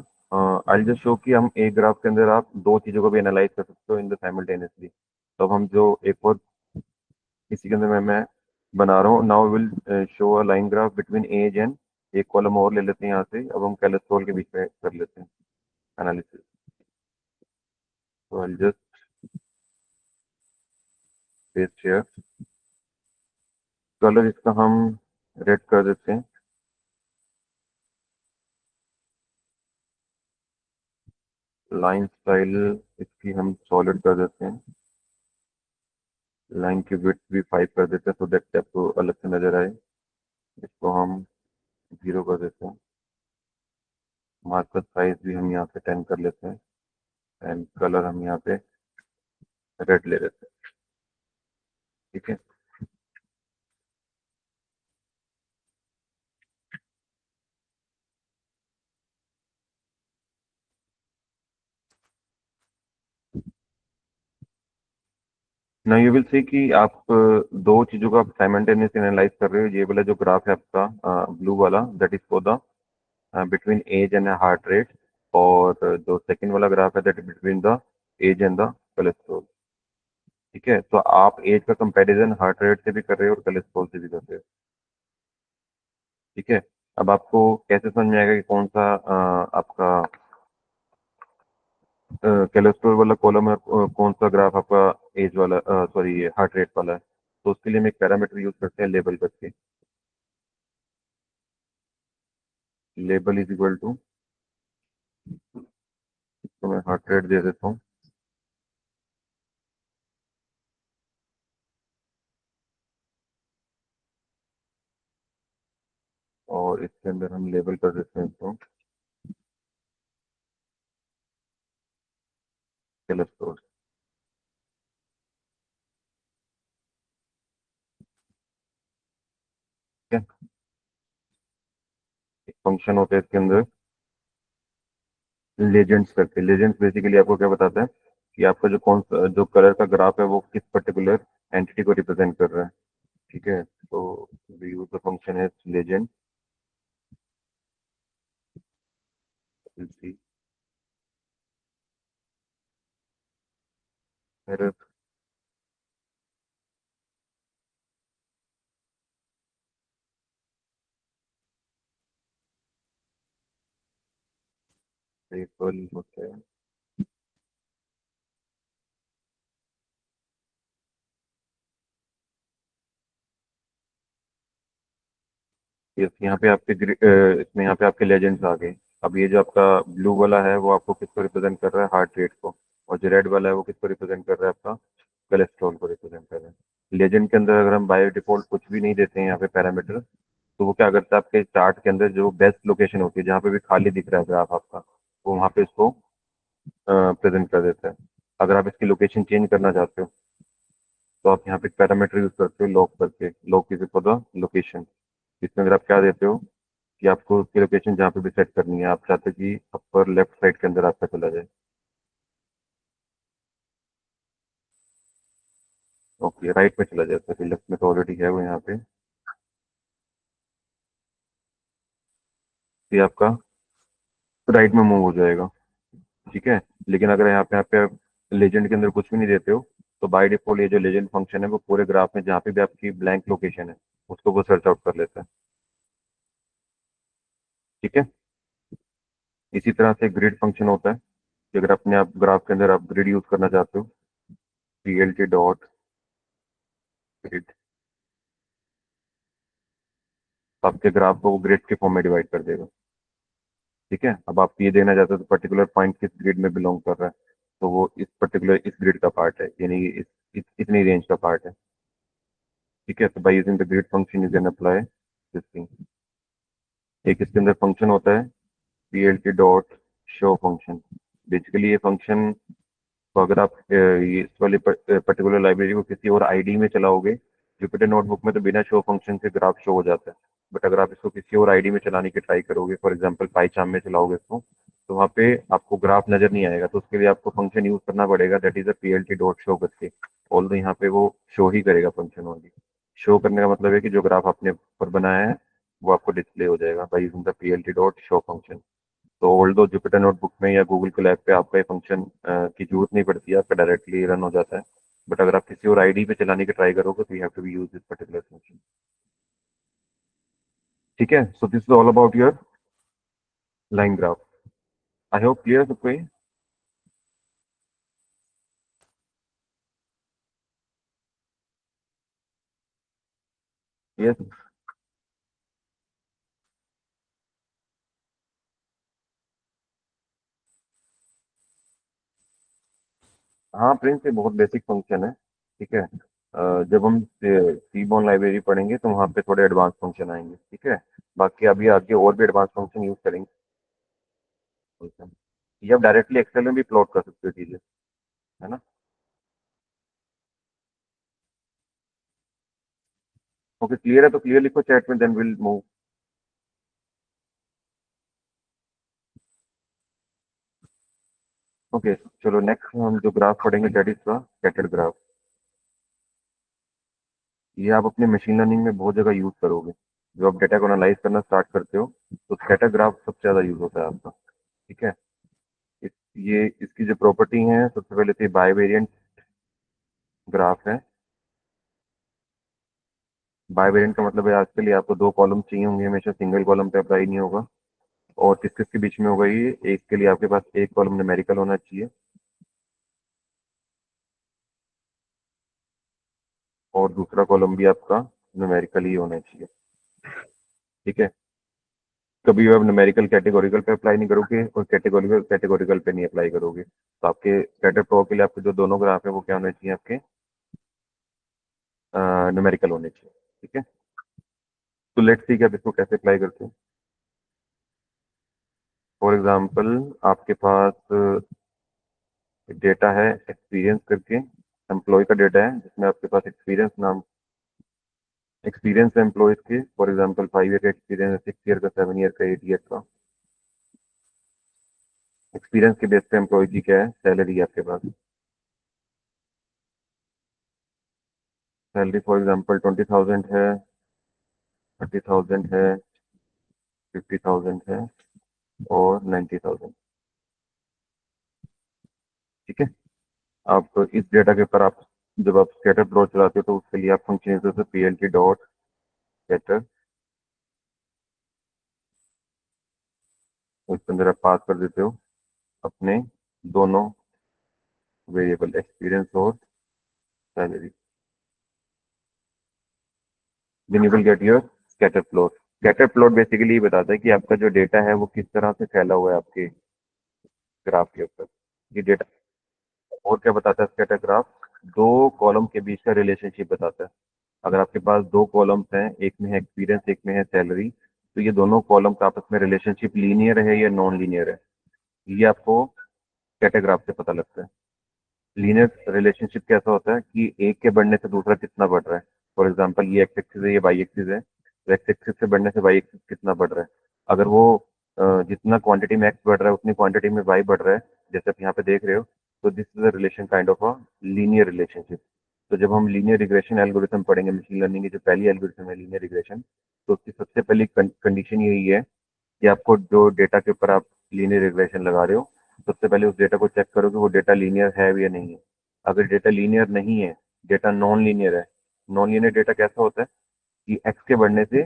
आई जस्ट शो कि हम एक ग्राफ के अंदर आप दो चीजों को भी एनालाइज कर सकते हो इन द साइमल्टेनियसली। तो अब हम जो एक और इसी के अंदर मैं बना रहा हूँ, now will show a line graph between age and, एक कॉलम और ले लेते हैं यहाँ से। अब हम कैलेस्ट्रॉल के बीच में कर लेते हैं एनालिसिस। तो I just paste here. Colour इसका हम रेड कर देते हैं। लाइन स्टाइल इसकी हम सॉलिड कर देते हैं। लाइन की विड्थ भी 5 कर देते हैं, सो दैट आपको अलग से नजर आए। इसको हम 0 कर देते हैं। मार्कर साइज भी हम यहाँ पे 10 कर लेते हैं। एंड कलर हम यहाँ पे रेड ले लेते हैं। ठीक है, ना यू विल सी कि आप दो चीजों को आप साइमल्टेनियसली एनालाइज कर रहे हो। ये वाला जो ग्राफ है आपका ब्लू वाला, that is for the between age and heart rate. और जो सेकंड वाला ग्राफ है that is between the age and the cholesterol. ठीक है, तो आप एज का कंपैरिजन हार्ट रेट से भी कर रहे हो और कोलेस्ट्रॉल से भी कर रहे हो। ठीक है, अब आपको कैसे समझ में आएगा कि कौन सा आपका कोलेस्ट्रॉल वाला कॉलम है, कौन सा ग्राफ आपका एज वाला, सॉरी हार्ट रेट वाला है। तो उसके लिए हम एक पैरामीटर यूज करते हैं लेबल करके। लेबल इज इक्वल टू, तो मैं हार्ट रेट दे देता हूँ। और इसके अंदर हम लेबल कर देते हैं इसको कोलेस्ट्रॉल। ठीक है, एक फंक्शन होता है इसके अंदर लेजेंड्स करके। लेजेंड्स बेसिकली आपको क्या बताता है कि आपका जो कौन सा जो कलर का ग्राफ है वो किस पर्टिकुलर एंटिटी को रिप्रेजेंट कर रहा है। ठीक है, तो we use the function as legend. We'll see. फिर टेबल होता है, यहाँ पे आपके इसमें यहाँ पे आपके लेजेंड्स आ गए। अब ये जो आपका ब्लू वाला है वो आपको किसको रिप्रेजेंट कर रहा है, हार्ट रेट को, और जो रेड वाला है वो किसको रिप्रेजेंट कर रहा है, आपका कोलेस्ट्रॉल को रिप्रेजेंट कर रहा है। लेजेंड के अंदर अगर हम बाय डिफॉल्ट कुछ भी नहीं देते हैं यहाँ पे पैरामीटर, तो वो क्या करता है, आपके चार्ट के अंदर जो बेस्ट लोकेशन होती है जहाँ पे भी खाली दिख रहा है ग्राफ आपका, वो वहाँ पे इसको प्रेजेंट कर देता है। अगर आप इसकी लोकेशन चेंज करना चाहते हो तो आप यहाँ पे पैरामीटर यूज करते हो लॉक करके, lock is for the location. इसमें अगर आप क्या देते हो कि आपको उसकी लोकेशन जहाँ पे भी सेट करनी है, आप चाहते हो कि अपर लेफ्ट साइड के अंदर आपका चला जाए। ओके, राइट में चला जाता है, लेफ्ट में तो ऑलरेडी है वो यहाँ पे। ये आपका राइट में मूव हो जाएगा। ठीक है, लेकिन अगर यहाँ पे लेजेंड के अंदर कुछ भी नहीं देते हो, तो बाय डिफॉल्ट ये जो लेजेंड फंक्शन है वो पूरे ग्राफ में जहाँ पे भी आपकी ब्लैंक लोकेशन है उसको वो सर्च आउट कर लेता है। ठीक है, इसी तरह से ग्रिड फंक्शन होता है कि अगर अपने आप ग्राफ के अंदर आप ग्रिड यूज करना चाहते हो, P L T dot grid, आपके ग्राफ को वो ग्रिड के फॉर्म में डिवाइड कर देगा। ठीक है, अब आप ये देखना चाहते हो तो पर्टिकुलर पॉइंट किस ग्रिड में बिलोंग कर रहा है, तो वो इस पर्टिकुलर इस ग्रिड का पार्ट है, यानी इतनी रेंज का पार्ट है। ठीक है, तो by using the grid function you can apply this thing. एक इसके अंदर फंक्शन होता है P L T dot show function. Basically ये फंक्शन, तो अगर आप ये इस वाले पर्टिकुलर लाइब्रेरी को किसी और आईडी में चलाओगे, जुपिटर नोटबुक में तो बिना शो फंक्शन से ग्राफ शो हो जाता है, बट अगर आप इसको किसी और आईडी में चलाने की ट्राई करोगे, फॉर एग्जांपल पाईचार्म में चलाओगे इसको, तो वहाँ पे आपको ग्राफ नजर नहीं आएगा। तो उसके लिए आपको फंक्शन यूज करना पड़ेगा, that is a P L T dot show करके। ऑल्दो यहाँ पे वो शो ही करेगा फंक्शन ओनली। शो करने का मतलब है कि जो ग्राफ आपने ऊपर बनाया है वो आपको डिस्प्ले हो जाएगा by using the P L T dot show function. तो ऑल्दो जुपिटर नोटबुक में या गूगल के लैब पे आपका ये फंक्शन की जरूरत नहीं पड़ती है, आपका डायरेक्टली रन हो जाता है। बट अगर आप किसी और आईडी पे चलाने की ट्राई करोगे तो you have to be use this particular function. ठीक है, so this is all about your line graph. I hope clear सबको ये। यस, हाँ प्रिंस, ये बहुत बेसिक फंक्शन है। ठीक है, जब हम सीबॉर्न लाइब्रेरी पढ़ेंगे तो वहाँ पे थोड़े एडवांस फंक्शन आएंगे। ठीक है, बाकी अभी आगे और भी एडवांस फंक्शन यूज करेंगे। ये आप डायरेक्टली एक्सेल में भी प्लॉट कर सकते हो चीजें, है ना। ओके, क्लियर है तो क्लियर लिखो चैट में, देन विल मूव। ओके, चलो नेक्स्ट हम जो ग्राफ पढ़ेंगे that is the scattered graph. ये आप अपने मशीन लर्निंग में बहुत जगह यूज करोगे। जब आप डेटा को एनालाइज करना स्टार्ट करते हो तो स्कैटर ग्राफ सबसे ज्यादा यूज होता है आपका। ठीक है, इस, ये इसकी जो प्रॉपर्टी है, सबसे पहले तो बाइवेरिएंट ग्राफ है। बाइवेरिएंट का मतलब है आज के लिए आपको दो कॉलम चाहिए होंगे, हमेशा सिंगल कॉलम पे अप्लाई नहीं होगा। और किस किस के बीच में होगा ये, एक के लिए आपके पास एक कॉलम न्यूमेरिकल होना चाहिए और दूसरा कॉलम भी आपका न्यूमेरिकल ही होना चाहिए। ठीक है, कभी भी आप न्यूमेरिकल कैटेगोरिकल पे अप्लाई नहीं करोगे और कैटेगोरिकल कैटेगोरिकल पे नहीं अप्लाई करोगे। तो आपके स्कैटर प्रो के लिए आपके जो दोनों ग्राफ है वो क्या होने चाहिए, आपके न्यूमेरिकल होने चाहिए। ठीक है, तो लेट्स सी कि आप इसको कैसे अप्लाई करते हैं। फॉर एग्जांपल, आपके पास डेटा है एक्सपीरियंस करके, एम्प्लॉय का डेटा है जिसमें आपके पास एक्सपीरियंस है एम्प्लॉयज के। फॉर एग्जांपल 5 ईयर का एक्सपीरियंस है, 6 ईयर का, 7 ईयर का, 8 ईयर का। एक्सपीरियंस के बेस पे एम्प्लॉय की क्या है, सैलरी है आपके पास, सैलरी फॉर एग्जांपल 20,000 है, 30,000 है, 50,000 है और 90,000। ठीक है। आप इस डेटा के ऊपर आप जब आप स्कैटर प्लॉट चलाते हो तो उसके लिए आप फंक्शन यूज करते हो plt डॉट स्कैटर। उसके अंदर आप पास कर देते हो अपने दोनों वेरिएबल एक्सपीरियंस और salary. Then you will get your scatter plot. Scatter plot basically ये बताता है कि आपका जो डेटा है वो किस तरह से फैला हुआ है आपके ग्राफ के ऊपर। ये डेटा और क्या बताता है स्कैटर ग्राफ? दो कॉलम के बीच का रिलेशनशिप बताता है। अगर आपके पास दो कॉलम्स हैं, एक में है एक्सपीरियंस, एक में है सैलरी, तो ये दोनों कॉलम का आपस में रिलेशनशिप लीनियर है या नॉन लीनियर है, ये आपको स्कैटर ग्राफ से पता लगता है। लीनियर रिलेशनशिप कैसा होता है कि एक के बढ़ने से दूसरा कितना बढ़ रहा है। फॉर एग्जांपल ये एक्स एक्सिस है, ये वाई एक्सिस है, तो एक्स एक्सिस से बढ़ने से वाई एक्सिस कितना बढ़ रहा है। अगर वो जितना क्वांटिटी में एक्स बढ़ रहा है उतनी क्वांटिटी में वाई बढ़ रहा है, जैसे आप यहाँ पे देख रहे हो, तो this is a relation kind of a linear relationship. तो जब हम लीनियर रिग्रेशन एल्गोरिथम पढ़ेंगे, मशीन लर्निंग की जो पहली एल्गोरिथम है लीनियर रिग्रेशन, तो उसकी सबसे पहली कंडीशन यही है कि आपको जो डेटा के ऊपर आप लीनियर रिग्रेशन लगा रहे हो, सबसे पहले उस डेटा को चेक करो कि वो डेटा लीनियर है या नहीं है। अगर डेटा लीनियर नहीं है, डेटा नॉन लीनियर है। नॉन लीनियर डेटा कैसा होता है कि एक्स के बढ़ने से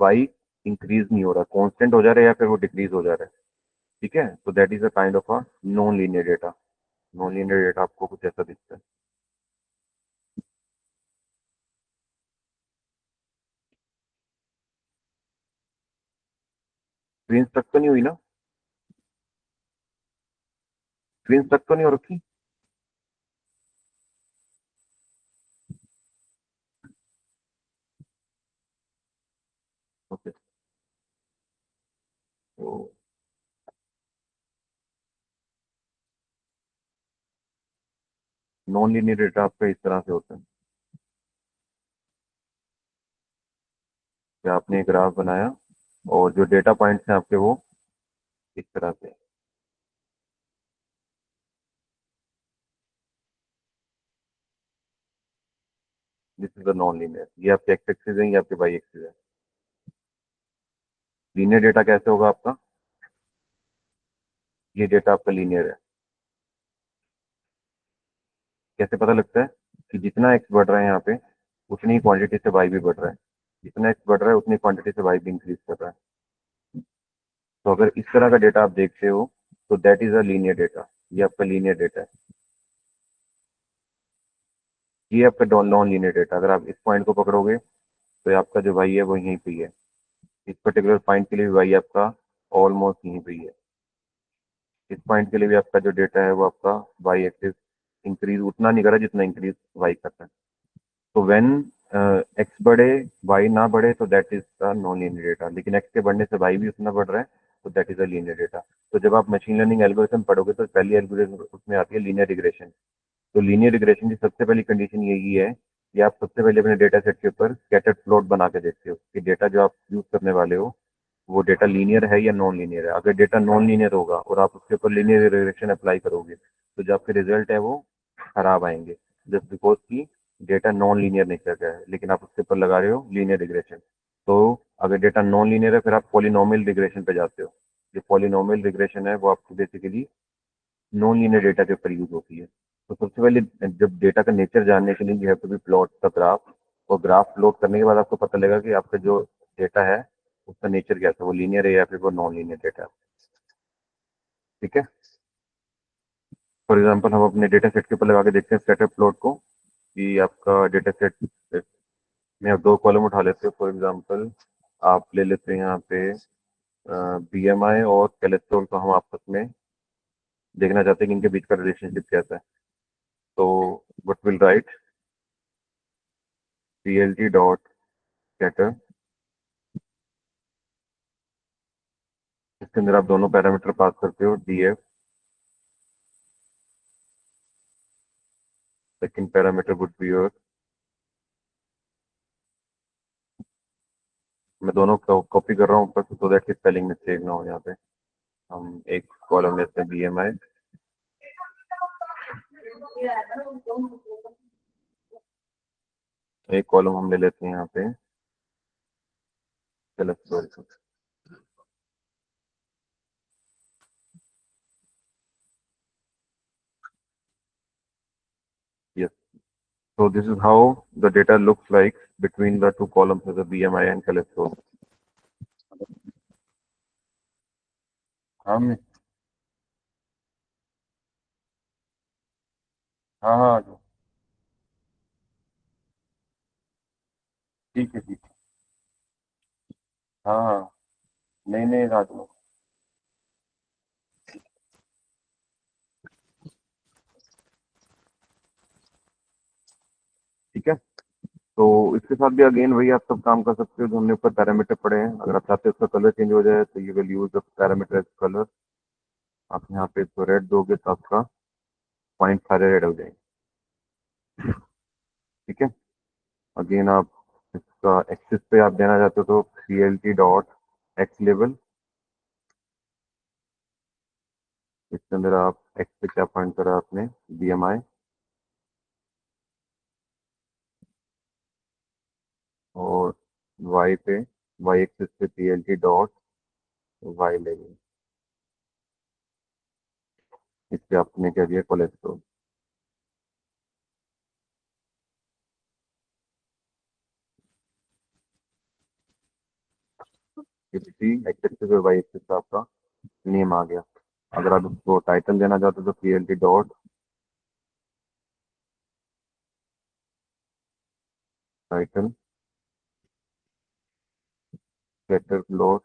वाई इंक्रीज नहीं हो रहा, कांस्टेंट हो जा रहा है या फिर वो डिक्रीज हो जा रहा है। ठीक है, तो that is a kind of a non linear data. Non linear data आपको कुछ ऐसा दिखता है। स्क्रीन तक तो नहीं हुई ना? स्क्रीन तक तो नहीं हो रखी? ओके। तो नॉन लीनियर डेटा आपका इस तरह से होता है कि आपने एक ग्राफ बनाया और जो डेटा पॉइंट्स हैं आपके वो इस तरह से। This is the non linear. ये आपके एक्स एक्सिस है, ये आपके वाई एक्सिस है। लीनियर डेटा कैसे होगा आपका? ये डेटा आपका लीनियर है। कैसे पता लगता है? कि जितना एक्स बढ़ रहा है यहाँ पे, उतनी ही क्वांटिटी से वाई भी बढ़ रहा है। जितना एक्स बढ़ रहा है उतनी क्वांटिटी से वाई भी इंक्रीज कर रहा है। तो अगर इस तरह का डेटा आप देखते हो तो that is a linear data. ये आपका लीनियर डेटा है। ये आपका नॉन लीनियर डेटा। अगर आप इस पॉइंट को पकड़ोगे तो ये आपका जो वाई है वो यहीं पे ही है। इस पर्टिकुलर पॉइंट के लिए भी वाई आपका ऑलमोस्ट यहीं पे ही है। इस पॉइंट के लिए भी आपका जो डेटा है वो आपका वाई एक्सिस इंक्रीज उतना नहीं कर रहा जितना इंक्रीज वाई करता है। तो व्हेन एक्स बढ़े वाई ना बढ़े तो that is the non linear data. लेकिन एक्स के बढ़ने से वाई भी उतना बढ़ रहा है तो that is a linear data. तो जब आप मशीन लर्निंग एल्गोरिथम पढ़ोगे तो पहली एल्गोरिथम उसमें आती है लीनियर रिग्रेशन। तो लीनियर रिग्रेशन की सबसे पहली कंडीशन यही है कि आप सबसे पहले अपने डेटा सेट के ऊपर स्कैटर्ड प्लॉट बना के देखते हो कि डेटा जो आप यूज करने वाले हो वो डेटा लीनियर है या नॉन लीनियर है। अगर डेटा नॉन लीनियर होगा और आप उसके ऊपर लीनियर रिग्रेशन अप्लाई करोगे तो जो आपके रिजल्ट है वो खराब आएंगे, जस्ट बिकॉज की डेटा नॉन लीनियर नेचर का है, लेकिन आप उसके ऊपर लगा रहे हो लीनियर रिग्रेशन। तो अगर डेटा नॉन लीनियर है फिर आप पॉलिनोमियल रिग्रेशन पे जाते हो। जो पॉलिनोमियल रिग्रेशन है वो आपको बेसिकली नॉन लीनियर डेटा के ऊपर यूज होती है। तो सबसे पहले जब डेटा का नेचर जानने के लिए you have to be plot the graph. और ग्राफ प्लॉट करने के बाद आपको पता लगेगा कि आपका जो डेटा है उसका नेचर क्या है, वो लीनियर है या फिर वो नॉन लीनियर डेटा है। ठीक है। फॉर एग्जाम्पल हम अपने डेटा सेट के ऊपर लगा के देखते हैं स्कैटर प्लॉट को कि आपका डेटा सेट में आप दो कॉलम उठा लेते हो। फॉर एग्जाम्पल आप ले लेते हैं यहाँ पे बीएमआई और कोलेस्ट्रॉल को हम आपस में देखना चाहते हैं कि इनके बीच का रिलेशनशिप कैसा है। तो what will write plt dot scatter. इसके अंदर आप दोनों पैरामीटर पास करते हो df। Second parameter would be your. मैं दोनों को कॉपी कर रहा हूँ ऊपर सो दैट की स्पेलिंग मिस्टेक ना हो। यहाँ पे हम एक कॉलम लेते हैं बीएमआई एक कॉलम हम ले लेते हैं यहाँ पे cholesterol। Yes. So this is how the data looks like between the two columns of the BMI and cholesterol. हम हाँ हाँ ठीक है ठीक है। हाँ हाँ नहीं नहीं रात में। ठीक है। तो इसके साथ भी अगेन वही आप सब काम कर सकते हो जो हमने ऊपर पैरामीटर पढ़े हैं। अगर आप चाहते हो उसका कलर चेंज हो जाए तो you will use the parameter colour. आप यहाँ पे इसको रेड दोगे तो आपका पॉइंट सारे रेड हो जाएंगे। ठीक है। अगेन आप इसका एक्सिस पे आप देना चाहते हो तो CLT डॉट एक्स लेवल। इसके अंदर आप एक्स पे क्या पॉइंट करा आपने BMI और वाई पे वाई एक्सिस पे CLT डॉट वाई लेवल। इस पे आपने क्या दिया कोलेस्ट्रॉल। किसी एक्सिस पे वाई एक्सिस पे आपका नेम आ गया। अगर आप उसको टाइटल देना चाहते हो तो CLT dot title scatter plot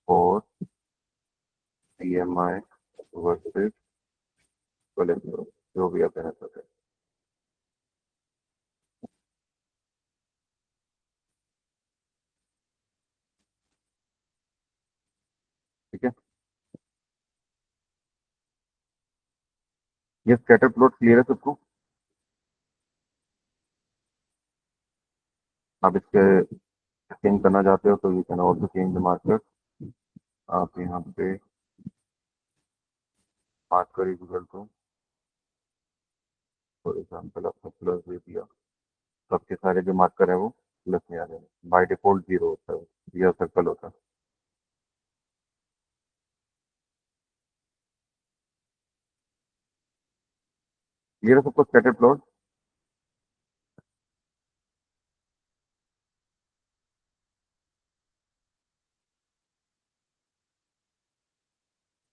for BMI versus cholesterol, जो भी आप देना चाहते हैं। ठीक है। ये स्कैटर प्लॉट क्लियर है सबको। आप इसके चेंज करना चाहते हो तो you can also change the marker. आप यहाँ पे marker equal to for example आपने प्लस दे दिया तो आपके सारे जो मार्कर है वो प्लस में आ जाएंगे। बाय डिफॉल्ट जीरो होता है यह सर्कल होता है। क्लियर है सबको scatter plot.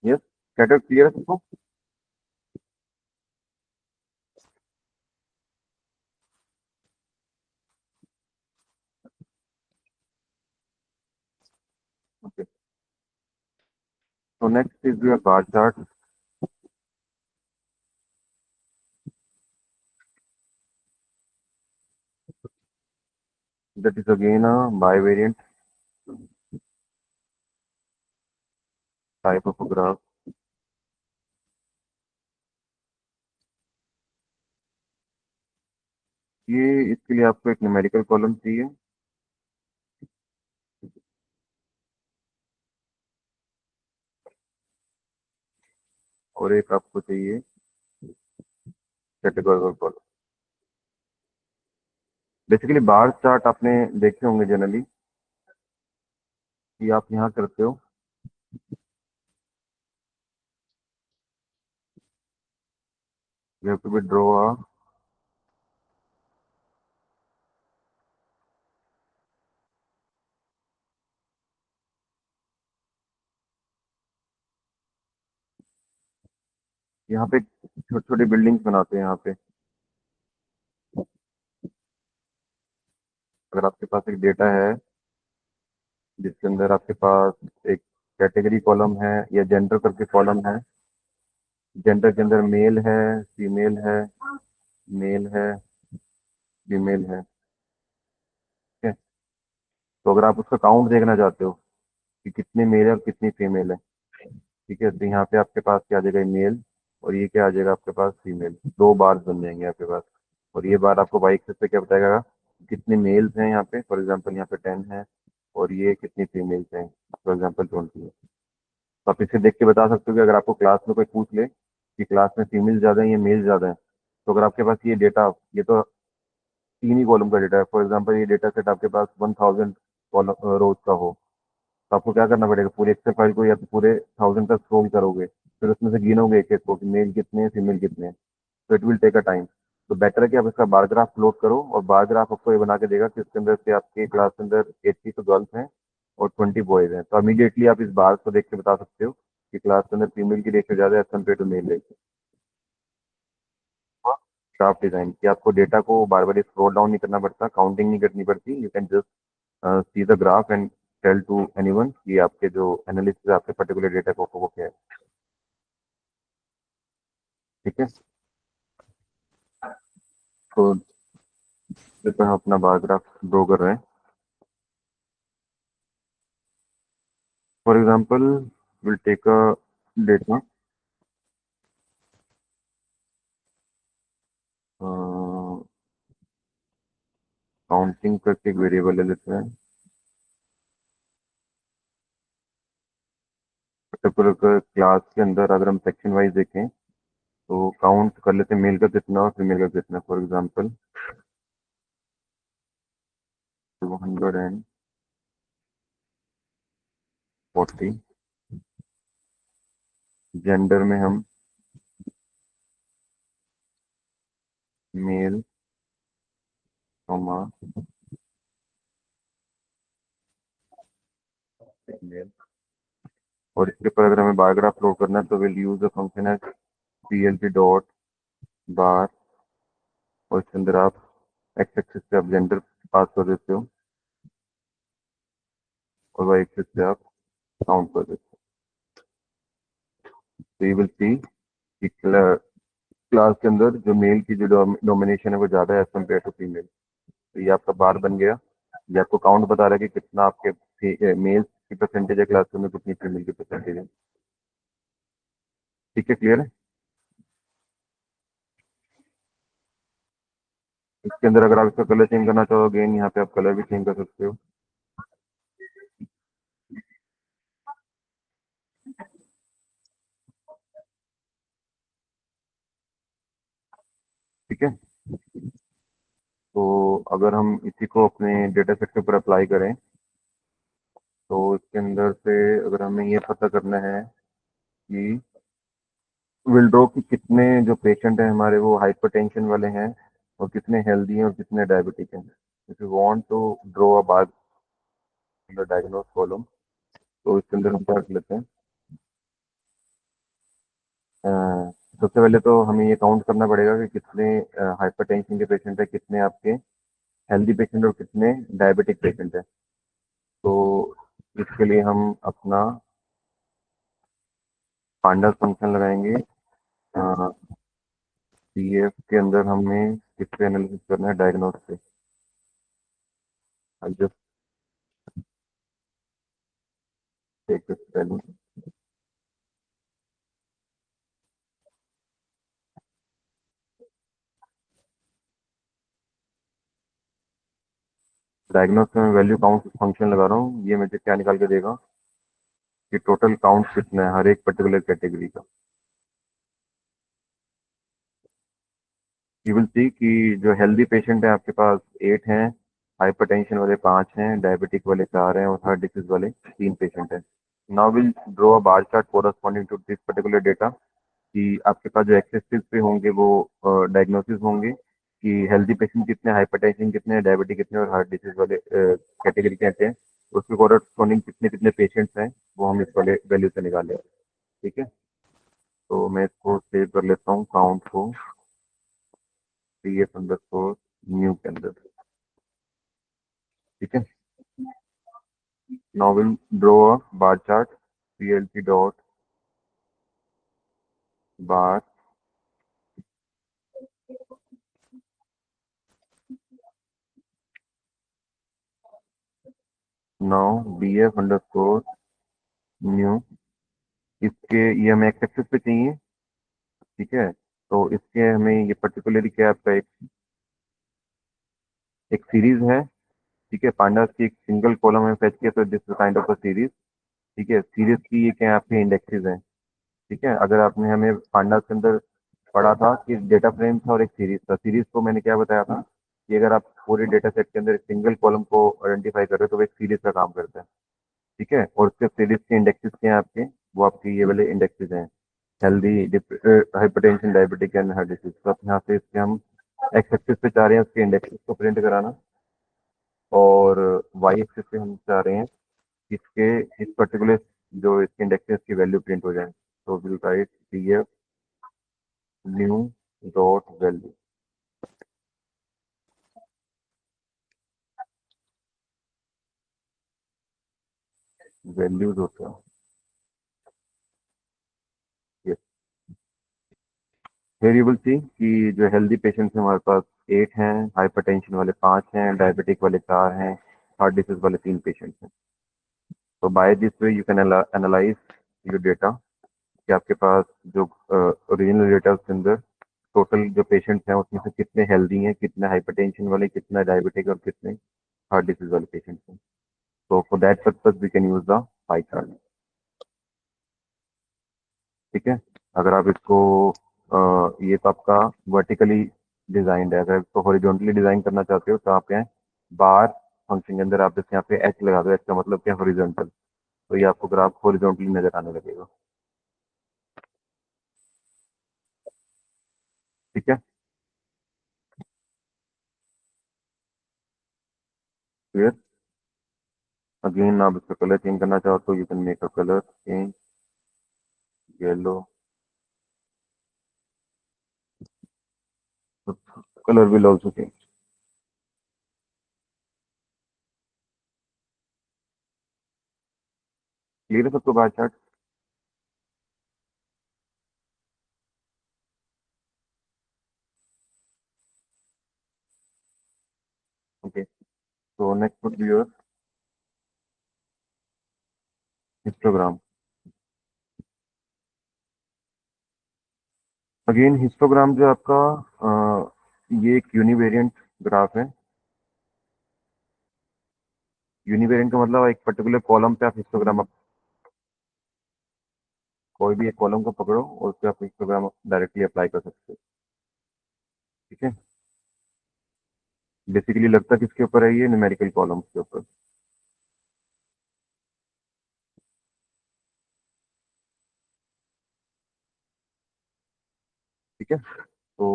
Yes scatter clear है सबको। Okay. So next is your bar chart. That is again a bivariant type of a graph. ये इसके लिए आपको एक न्यूमेरिकल कॉलम चाहिए और एक आपको चाहिए categorical column. Basically bar chart आपने देखे होंगे जनरली कि आप यहाँ करते हो you have to be draw a यहाँ पे छोटी छोटी बिल्डिंग्स बनाते हैं यहाँ पे। अगर आपके पास एक डेटा है जिसके अंदर आपके पास एक कैटेगरी कॉलम है या जेंडर करके कॉलम है। जेंडर के अंदर मेल है फीमेल है मेल है फीमेल है। ठीक है। तो अगर आप उसका काउंट देखना चाहते हो कि कितने मेल है और कितनी फीमेल है। ठीक है। तो यहाँ पे आपके पास क्या आ जाएगा मेल और ये क्या आ जाएगा आपके पास फीमेल। दो बार बन जाएंगे आपके पास और ये बार आपको बाइक से क्या बताएगा कितने मेल्स हैं यहाँ पे। फॉर एग्जाम्पल यहाँ पे 10 है और ये कितनी फीमेल्स हैं फॉर एग्जाम्पल 20 है। तो आप इसे देख के बता सकते हो कि अगर आपको क्लास में कोई पूछ ले कि क्लास में फीमेल ज़्यादा है या मेल ज़्यादा है तो अगर आपके पास ये डेटा, ये तो 3 ही कॉलम का डेटा है, फॉर एग्जांपल ये डेटा सेट आपके पास 1000 कॉलम रोज का हो, तो आपको क्या करना पड़ेगा, पूरी एक्सेल फाइल को या तो पूरे 1000 तक स्क्रॉल करोगे, फिर उसमें से गिनोगे एक एक को कि मेल कितने हैं फीमेल कितने हैं, तो it will take a time. तो बेटर है कि आप इसका बार ग्राफ प्लॉट करो, और बार ग्राफ आपको ये बना के देगा कि इसके अंदर से आपके क्लास के अंदर 80 तो गर्ल्स हैं और 20 बॉयज हैं, तो इमीडिएटली आप इस बार को देख के बता सकते हो कि क्लास के अंदर फीमेल की रेशियो ज़्यादा है as compare to male ratio. Graph design कि आपको डेटा को बार बार स्क्रॉल डाउन नहीं करना पड़ता, काउंटिंग नहीं करनी पड़ती, you can just see the graph and tell to anyone कि आपके जो एनालिसिस आपके पर्टिकुलर डेटा को वो क्या है। ठीक है, तो इस पर हम अपना बार ग्राफ ड्रॉ कर रहे हैं। For example will take a data counting करके एक वेरिएबल ले लेते हैं, पर्टिकुलर क्लास के अंदर अगर हम सेक्शन वाइज देखें तो काउंट कर लेते हैं मेल का कितना और फीमेल का कितना। फॉर एग्जांपल 240, जेंडर में हम मेल कॉमा फीमेल, और इसके ऊपर अगर हमें बार ग्राफ प्लॉट करना है तो will use the function as plt dot bar, और इसके अंदर आप एक्स एक्सिस पे आप जेंडर पास कर देते हो और वाई एक्सिस पे आप काउंट कर देते हो। तो यू विल सी कि क्लास के अंदर जो मेल की जो डोमिनेशन है वो ज़्यादा है एज कम्पेयर टू फीमेल। तो ये आपका बार बन गया, ये आपको काउंट बता रहा है कि कितना आपके मेल की परसेंटेज है क्लास के अंदर, कितनी फीमेल की परसेंटेज है। ठीक है, क्लियर है। इसके अंदर अगर आप इसका कलर चेंज करना चाहो, अगेन यहाँ पे आप कलर भी चेंज कर सकते हो। ठीक है, तो अगर हम इसी को अपने डेटा सेट के ऊपर अप्लाई करें तो इसके अंदर से अगर हमें ये पता करना है कि विल ड्रॉ कि कितने जो पेशेंट हैं हमारे वो हाइपरटेंशन वाले हैं और कितने हेल्दी हैं और कितने डायबिटिक हैं। If you want to draw a bar diagnose column, तो इसके अंदर हम क्या कर लेते हैं, अ, सबसे पहले तो हमें ये काउंट करना पड़ेगा कि कितने हाइपरटेंशन के पेशेंट हैं, कितने आपके हेल्दी पेशेंट और कितने डायबिटिक पेशेंट हैं। तो इसके लिए हम अपना पांडास फंक्शन लगाएंगे। पीएफ के अंदर हमें किस पे एनालिसिस करना है, डायग्नोस पे। I just take this value, diagnose में मैं वैल्यू काउंट फंक्शन लगा रहा हूँ, ये मुझे क्या निकाल के देगा कि टोटल काउंट कितना है हर एक पर्टिकुलर कैटेगरी का। यू विल सी कि जो हेल्दी पेशेंट है आपके पास 8 हैं, हाइपरटेंशन वाले 5 हैं, डायबिटिक वाले 4 हैं और हार्ट डिसीज वाले 3 पेशेंट हैं। Now will draw a bar chart corresponding to this particular data कि आपके पास जो एक्सेस पे होंगे वो डायग्नोसिस होंगे कि हेल्दी पेशेंट कितने, हाइपरटेंशन कितने, डायबिटिक कितने और हार्ट डिसीज वाले कैटेगरी कहते हैं, उसके कोरस्पॉन्डिंग कितने कितने पेशेंट्स हैं वो हम इस वाले वैल्यू से निकालें। ठीक है, तो मैं इसको सेव कर लेता हूँ काउंट को pf_new के अंदर। ठीक है, now will draw a bar chart plt dot bar, now bf_new, इसके ये हमें एक्स एक्सिस पे चाहिए। ठीक है, तो इसके हमें ये पर्टिकुलरली क्या आपका एक एक सीरीज है। ठीक है, पांडास की एक सिंगल कॉलम में फेच किया तो this kind of a series. ठीक है, सीरीज की ये क्या आपके इंडेक्सेस हैं। ठीक है, अगर आपने हमें पांडास के अंदर पढ़ा था कि डेटा फ्रेम था और एक सीरीज था। सीरीज को मैंने क्या बताया था कि अगर आप पूरे डेटा सेट के अंदर एक सिंगल कॉलम को आइडेंटिफाई कर रहे हो तो वो एक सीरीज का काम करता है। ठीक है, और उसके सीरीज के इंडेक्सेस क्या हैं आपके, वो आपके ये वाले इंडेक्सेस हैं, healthy, hypertension, diabetic and heart disease. तो आप यहाँ से इसके हम एक्स एक्सिस पे चाह रहे हैं उसके इंडेक्सेस को प्रिंट कराना, और वाई एक्सिस पे हम चाह रहे हैं कि इसके इस पर्टिकुलर जो इसके इंडेक्सेस की वैल्यू प्रिंट हो जाए। तो will write df new dot value, values होता है ये। फिर यू विल सी कि जो हेल्दी पेशेंट्स हैं हमारे पास 8 हैं, हाइपरटेंशन वाले 5 हैं, डायबिटिक वाले 4 हैं, हार्ट डिसीज वाले 3 पेशेंट्स हैं। तो by this way you can analyse your data कि आपके पास जो ओरिजिनल डेटा उसके अंदर टोटल जो पेशेंट्स हैं उसमें से कितने हेल्दी हैं, कितने हाइपरटेंशन वाले, कितने डायबिटिक और कितने हार्ट डिसीज वाले पेशेंट्स हैं। तो for that purpose we can use the pie chart. ठीक है, अगर आप इसको ये तो आपका वर्टिकली डिजाइंड है। अगर इसको हॉरिजॉन्टली डिजाइन करना चाहते हो तो आप यहाँ बार फंक्शन के अंदर आप जैसे यहाँ पे एच लगा दो, एच का मतलब क्या, हॉरिजॉन्टल। तो ये आपको ग्राफ हॉरिजॉन्टली नजर आने लगेगा। ठीक है, क्लियर। अगेन आप इसका कलर चेंज करना चाहो तो you can make a colour change, yellow, colour will also change. Clear है सबको bar chart? Okay, so next would be your histogram. Again histogram जो आपका ये एक यूनिवेरिएंट ग्राफ है। यूनिवेरिएंट का मतलब एक पर्टिकुलर कॉलम पे आप हिस्टोग्राम, कोई भी एक कॉलम को पकड़ो और उस पर आप हिस्टोग्राम डायरेक्टली अप्लाई कर सकते हो। ठीक है, बेसिकली लगता किसके ऊपर है, ये न्यूमेरिकल कॉलम्स के ऊपर। ठीक है, तो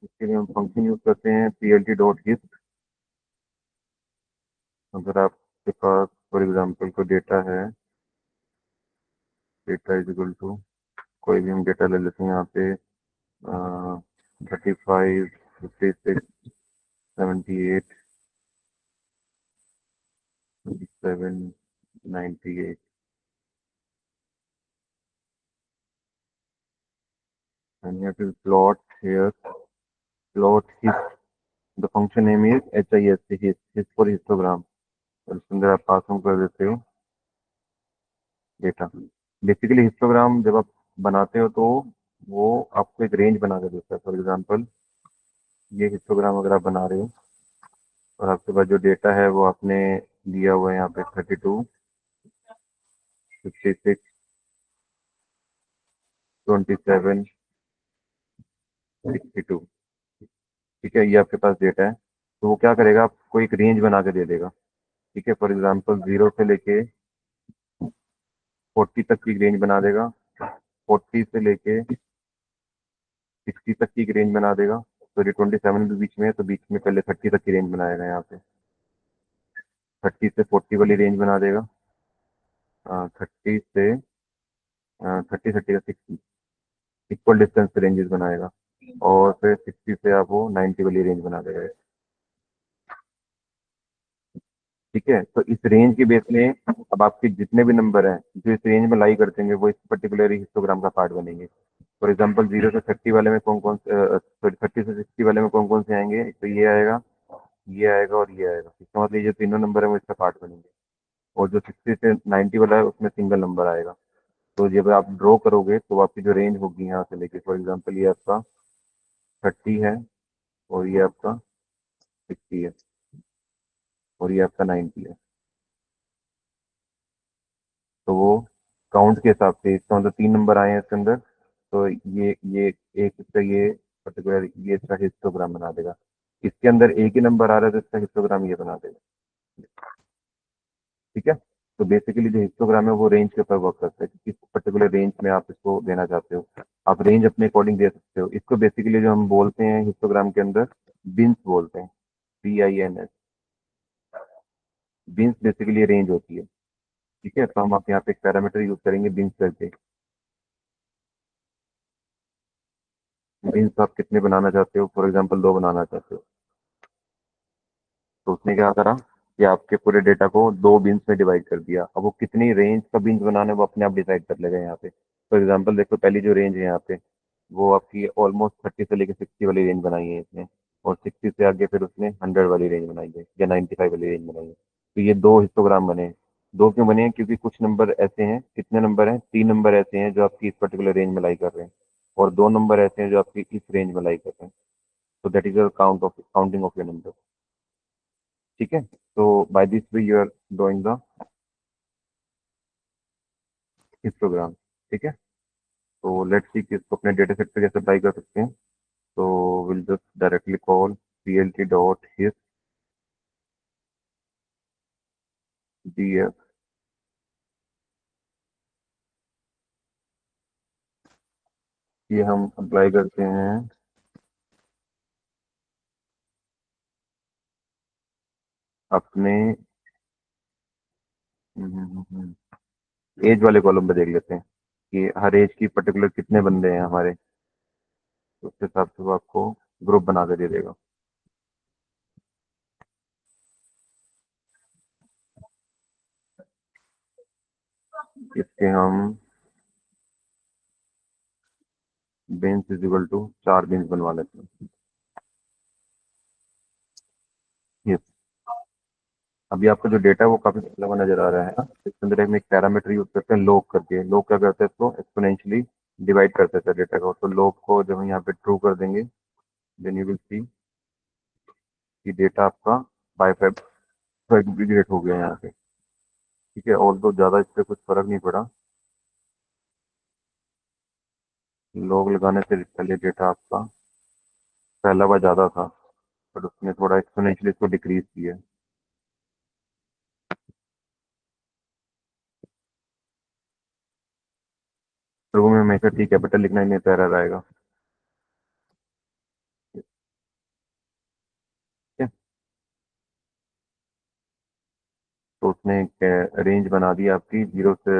इसके लिए हम फंक्शन यूज करते हैं plt डॉट हिस्ट। अगर आपके पास फॉर एग्जांपल कोई डेटा है, डेटा इज इक्वल टू, कोई भी हम डेटा ले लेते हैं यहाँ पे 35, 56, 78, 27, 98, and you have to plot here, plot his, the function name is hist, his for histogram, और इसके अंदर आप पास ऑन कर देते हो डेटा। बेसिकली हिस्टोग्राम जब आप बनाते हो तो वो आपको एक रेंज बना के देता है। फॉर एग्जांपल ये हिस्टोग्राम अगर आप बना रहे हो और आपके पास जो डेटा है वो आपने दिया हुआ है यहाँ पे 32, 56, 27, 62। ठीक है, ये आपके पास डेटा है। तो वो क्या करेगा, आपको एक रेंज बना के दे देगा। ठीक है, फॉर एग्जांपल 0 से लेके 40 तक की रेंज बना देगा, 40 से लेके 60 तक की रेंज बना देगा। तो ये 27 भी बीच में है तो बीच में पहले 30 तक की रेंज बनाएगा। यहाँ पे 30 से 40 वाली रेंज बना देगा, 30 से 30 का 60 इक्वल डिस्टेंस पे रेंजेस बनाएगा, और फिर 60 से आप वो 90 वाली रेंज बना देगा। ठीक है, तो इस रेंज के बेस में अब आपके जितने भी नंबर हैं जो इस रेंज में लाई कर देंगे वो इस पर्टिकुलर हिस्टोग्राम का पार्ट बनेंगे। फॉर एग्जांपल 0 से 30 वाले में कौन कौन से, सॉरी 30 से 60 वाले में कौन कौन से आएंगे, तो ये आएगा, ये आएगा और ये आएगा। इसका मतलब ये जो तीनों नंबर है वो इसका पार्ट बनेंगे। और जो 60 से 90 वाला है उसमें सिंगल नंबर आएगा। तो जब आप ड्रॉ करोगे तो आपकी जो रेंज होगी यहाँ से लेके, फॉर एग्जाम्पल ये आपका 30 है, और ये आपका 60 है, और ये आपका 90 है। तो वो काउंट के हिसाब से, इसका मतलब 3 नंबर आए हैं इसके अंदर, तो ये एक इसका ये पर्टिकुलर ये इसका हिस्टोग्राम बना देगा। इसके अंदर एक ही नंबर आ रहा है तो इसका हिस्टोग्राम ये बना देगा। ठीक है। तो बेसिकली जो हिस्टोग्राम है वो रेंज के ऊपर वर्क करता है कि किस पर्टिकुलर रेंज में आप इसको देना चाहते हो। आप रेंज अपने अकॉर्डिंग दे सकते हो इसको। बेसिकली जो हम बोलते हैं हिस्टोग्राम के अंदर बिन्स बोलते हैं, BINS। बिन्स बेसिकली रेंज होती है। ठीक है। तो हम आप यहाँ पे एक पैरामीटर यूज करेंगे बिन्स करके। बिन्स आप कितने बनाना चाहते हो, फॉर एग्जाम्पल 2 बनाना चाहते हो। तो उसने क्या करा कि आपके पूरे डेटा को 2 बिन्स में डिवाइड कर दिया। अब वो कितनी रेंज का बिन्स बनाना है वो अपने आप डिसाइड कर लेगा यहाँ पे। फॉर एग्जाम्पल देखो, पहली जो रेंज है यहाँ पे वो आपकी ऑलमोस्ट 30 से लेकर 60 वाली रेंज बनाई है इसने। और 60 से आगे फिर उसने 100 वाली रेंज बनाई है या 95 वाली रेंज बनाई है। तो ये 2 हिस्टोग्राम बने हैं। 2 क्यों बने हैं? क्योंकि कुछ नंबर ऐसे हैं, कितने नंबर हैं, 3 नंबर ऐसे हैं जो आपकी इस पर्टिकुलर रेंज में लाई कर रहे हैं। और 2 नंबर ऐसे हैं जो आपकी इस रेंज में लाई कर रहे हैं। तो that is your counting of your number. ठीक है। तो by this way you are doing the histogram. ठीक है। तो लेट्स सी कि इसको अपने डेटा सेट पे कैसे अप्लाई कर सकते हैं। तो will just directly call plt dot hist df। ये हम अप्लाई करते हैं अपने एज वाले कॉलम पे। देख लेते हैं कि हर एज की पर्टिकुलर कितने बंदे हैं हमारे। तो उस हिसाब से वो आपको ग्रुप बना के दे देगा। इसके हम बेंस इज इक्वल टू 4 बेंस बनवा लेते हैं। Yes। अभी आपका जो डेटा है वो काफी पतला हुआ नजर आ रहा है ना। इसके अंदर हम एक पैरामीटर यूज करते हैं लॉग करके। लॉग क्या करते हैं, इसको एक्सपोनेंशियली डिवाइड कर देता है डेटा को। तो लॉग को जब हम यहाँ पे ट्रू कर देंगे देन यू विल सी कि डेटा आपका बाय 5 एग्रीगेट हो गया यहाँ पे। ठीक है। और तो ज्यादा इससे कुछ फर्क नहीं पड़ा। लॉग लगाने से पहले डेटा आपका पहला बार ज्यादा था, बट उसने थोड़ा एक्सपोनेंशियली इसको डिक्रीज किया। शुरू में हमेशा टी कैपिटल लिखना ही नहीं तैयार रहेगा। ठीक है। तो उसने एक रेंज बना दी आपकी 0 से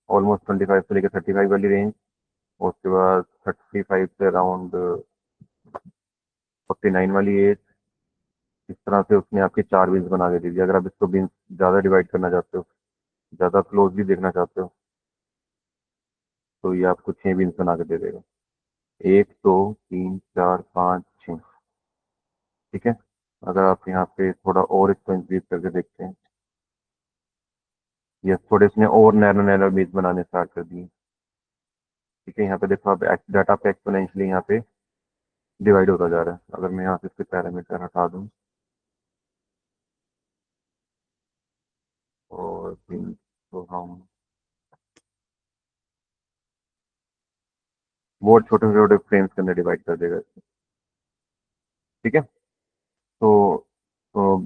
ऑलमोस्ट 25 से लेकर 35 वाली रेंज। और उसके बाद 35 से अराउंड 49 वाली एज। इस तरह से उसने आपके 4 बिन्स बना के दे दिया। अगर आप इसको बिन्स ज़्यादा डिवाइड करना चाहते हो, ज़्यादा क्लोजली देखना चाहते हो, तो ये आपको 6 बिन्स बना के दे देगा। 1 2 3 4 5 6। ठीक है। अगर आप यहाँ पे थोड़ा और इसको इंक्रीज करके देखते हैं, ये थोड़े इसने और नैरो नैरो बिन्स बनाने स्टार्ट कर दिए। ठीक है। यहाँ पे देखो आप डाटा पे एक्सपोनेंशियली यहाँ पे डिवाइड होता जा रहा है। अगर मैं यहाँ से इसके पैरामीटर हटा दूँ और फिर तो हम बहुत छोटे छोटे फ्रेम्स के अंदर डिवाइड कर देगा इसको। ठीक है। तो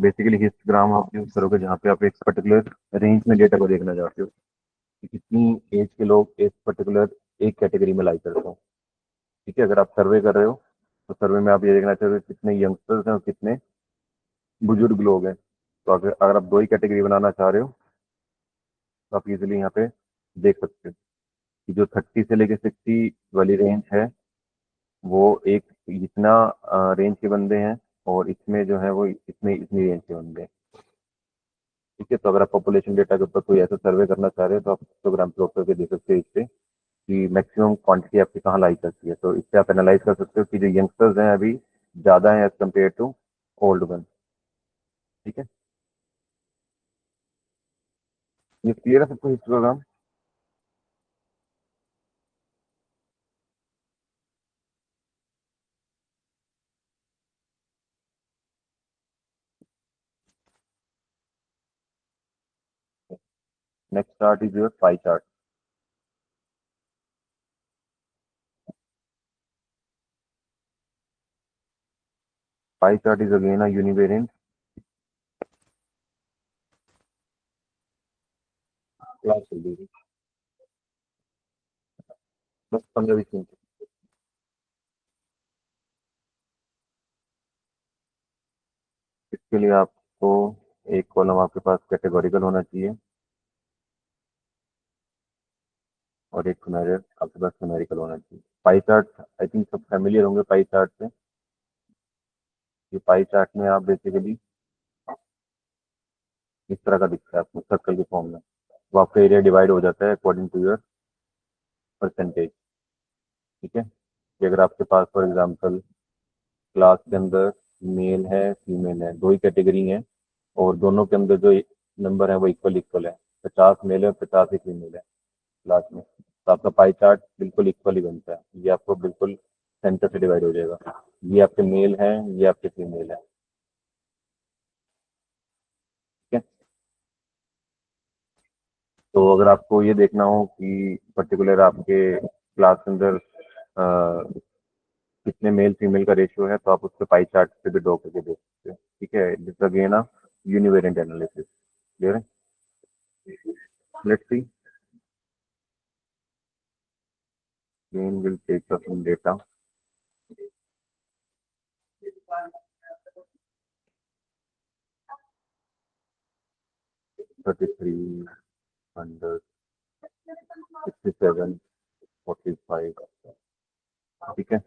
बेसिकली हिस्टोग्राम आप यूज करोगे जहाँ पे आप एक पर्टिकुलर रेंज में डेटा को देखना चाहते हो कि कितनी एज के लोग एक पर्टिकुलर एक कैटेगरी में लाई करते हैं। ठीक है। अगर आप सर्वे कर रहे हो तो सर्वे में आप ये देखना चाहते हो कि कितने यंगस्टर्स हैं और कितने बुजुर्ग लोग हैं। तो अगर आप 2 ही कैटेगरी बनाना चाह रहे हो तो आप इजिली यहाँ पे देख सकते हो कि जो 30 से लेकर 60 वाली रेंज है वो एक इतना रेंज के बंदे हैं। और इसमें जो है वो इसमें इतनी रेंज के बंदे हैं। ठीक है। तो अगर आप पॉपुलेशन डेटा के ऊपर कोई ऐसा सर्वे करना चाह रहे हो तो आप हिस्टोग्राम प्लॉट करके देख सकते हैं इस पे कि मैक्सिमम क्वांटिटी आपकी कहाँ लाई करती है। तो इससे आप एनालाइज कर सकते हो कि जो यंगस्टर्स हैं अभी ज़्यादा हैं as compare to old one. ठीक है। ये क्लियर है सबको histogram. Next chart is your pie chart. Pie chart is again a univariant class चल रही बस 15-20 मिनट। इसके लिए आपको एक कॉलम आपके पास कैटेगोरिकल होना चाहिए और एक आपके पास न्यूमेरिकल होना चाहिए। पाई चार्ट आई थिंक सब फैमिलियर होंगे पाई चार्ट से। ये पाई चार्ट में आप बेसिकली इस तरह का दिखता है आपको सर्कल के फॉर्म में, वो आपका एरिया डिवाइड हो जाता है अकॉर्डिंग टू योर परसेंटेज। ठीक है, कि अगर आपके पास फॉर एग्जांपल क्लास के अंदर मेल है फीमेल है, दो ही कैटेगरी हैं और दोनों के अंदर जो नंबर है वो इक्वल इक्वल है, 50 मेल है 50 ही फीमेल है क्लास में, तो आपका पाई चार्ट बिल्कुल इक्वल ही बनता है। ये आपको बिल्कुल सेंटर से डिवाइड हो जाएगा, ये आपके मेल है ये आपके फीमेल है। ठीक है, तो अगर आपको ये देखना हो कि पर्टिकुलर आपके क्लास के अंदर कितने मेल फीमेल का रेशियो है, तो आप उसके पाई चार्ट पे भी ड्रॉ करके देख सकते हैं। ठीक है, this again a univariate analysis. Clear है? Let's see, again will take us some data. $33, 100, 67, 45। ठीक है,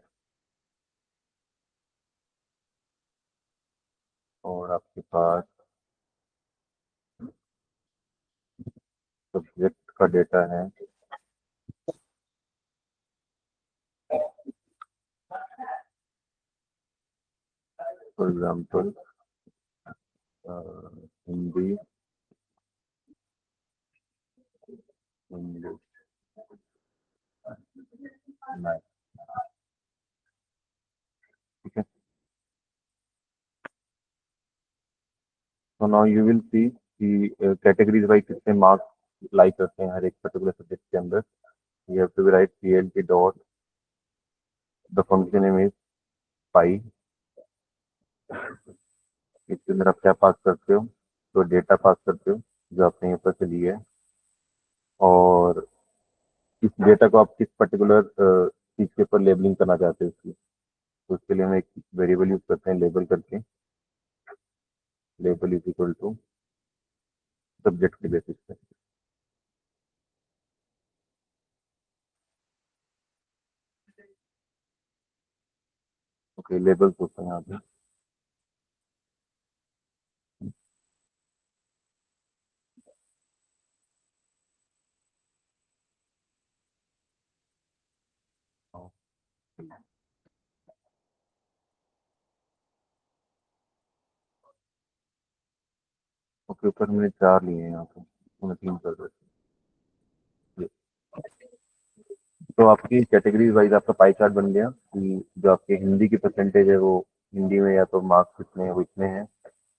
और आपके पास सब्जेक्ट का डेटा है for example Hindi, English, math. ठीक है, तो नाउ यू विल सी कि कैटेगरीज वाइज कितने मार्क्स लाइक करते हैं हर एक पर्टिकुलर सब्जेक्ट के अंदर। You have to write PLT dot the function name is pie. इसके अंदर आप क्या पास करते हो, तो डेटा पास करते हो जो आपने यहाँ पर से लिया है, और इस डेटा को आप किस पर्टिकुलर चीज के ऊपर लेबलिंग करना चाहते हो इसकी, तो उसके लिए हम एक वेरिएबल यूज करते हैं लेबल करके। Label is equal to subject के बेसिस पे। ओके, लेबल होता है यहाँ पे। ओके, ऊपर हमने 4 लिए हैं यहाँ पे, तो मैं 3 कर देता हूँ। तो आपकी कैटेगरी वाइज आपका पाई चार्ट बन गया कि जो आपके हिंदी की परसेंटेज है वो हिंदी में या तो मार्क्स कितने हैं वो इतने हैं।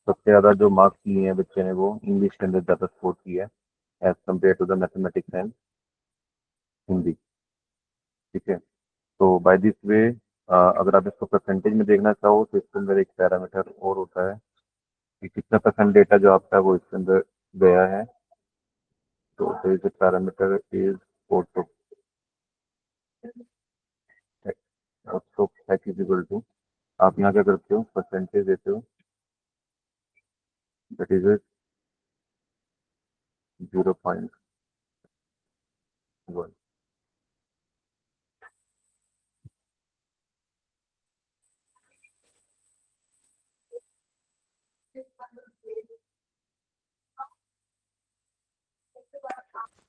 सबसे ज़्यादा जो मार्क्स लिए हैं बच्चे ने वो इंग्लिश के अंदर ज़्यादा स्कोर किया है as compare to the mathematics and Hindi. ठीक है, तो बाय दिस वे अगर आप इसको परसेंटेज में देखना चाहो तो इसके अंदर एक पैरामीटर और होता है कि कितना परसेंट डेटा जो आपका वो इसके अंदर गया है। तो parameter is auto is equal to, आप यहाँ क्या करते हो परसेंटेज देते हो, that is 0.1।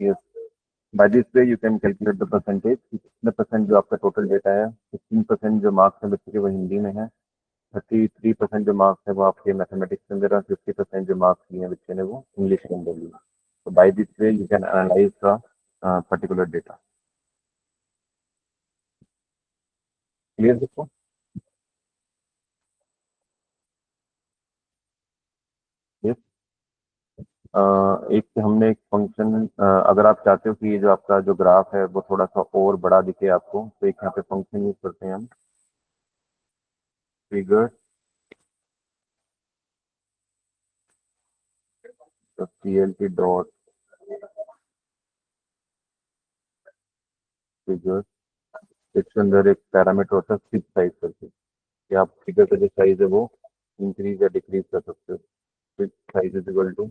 Yes, by this way you can calculate the percentage, कितने परसेंट जो आपका टोटल डेटा है, 15% जो मार्क्स है बच्चे के वो हिंदी में है, 33% जो मार्क्स है वो आपके मैथमेटिक्स के अंदर है, 50% जो मार्क्स लिए हैं बच्चे ने वो इंग्लिश के अंदर लिए। तो by this way you can analyse the particular data. Clear देखो? यस, एक हमने एक फंक्शन, अगर आप चाहते हो कि ये जो आपका जो ग्राफ है वो थोड़ा सा और बड़ा दिखे आपको, तो एक यहाँ पे फंक्शन यूज करते हैं हम, फिगर तो plt डॉट फिगर, इसके अंदर एक पैरामीटर होता है फिक्स साइज करके, कि आप फिगर का जो साइज है वो इंक्रीज या डिक्रीज कर सकते हो। Fix size is equal to,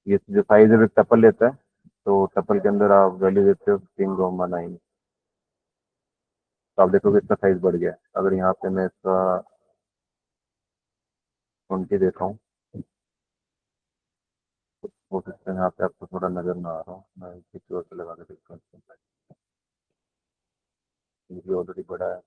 ये जो साइज है टपल लेता है, तो टपल के अंदर आप वैल्यू देते हो 3,9। तो आप देखोगे इसका साइज बढ़ गया है। अगर यहाँ पे मैं इसका 20 देता हूँ, हो सकता है यहाँ पे आपको थोड़ा नजर ना आ रहा हो, मैं किसी और से लगा के देखता हूँ, ये ऑलरेडी बड़ा है।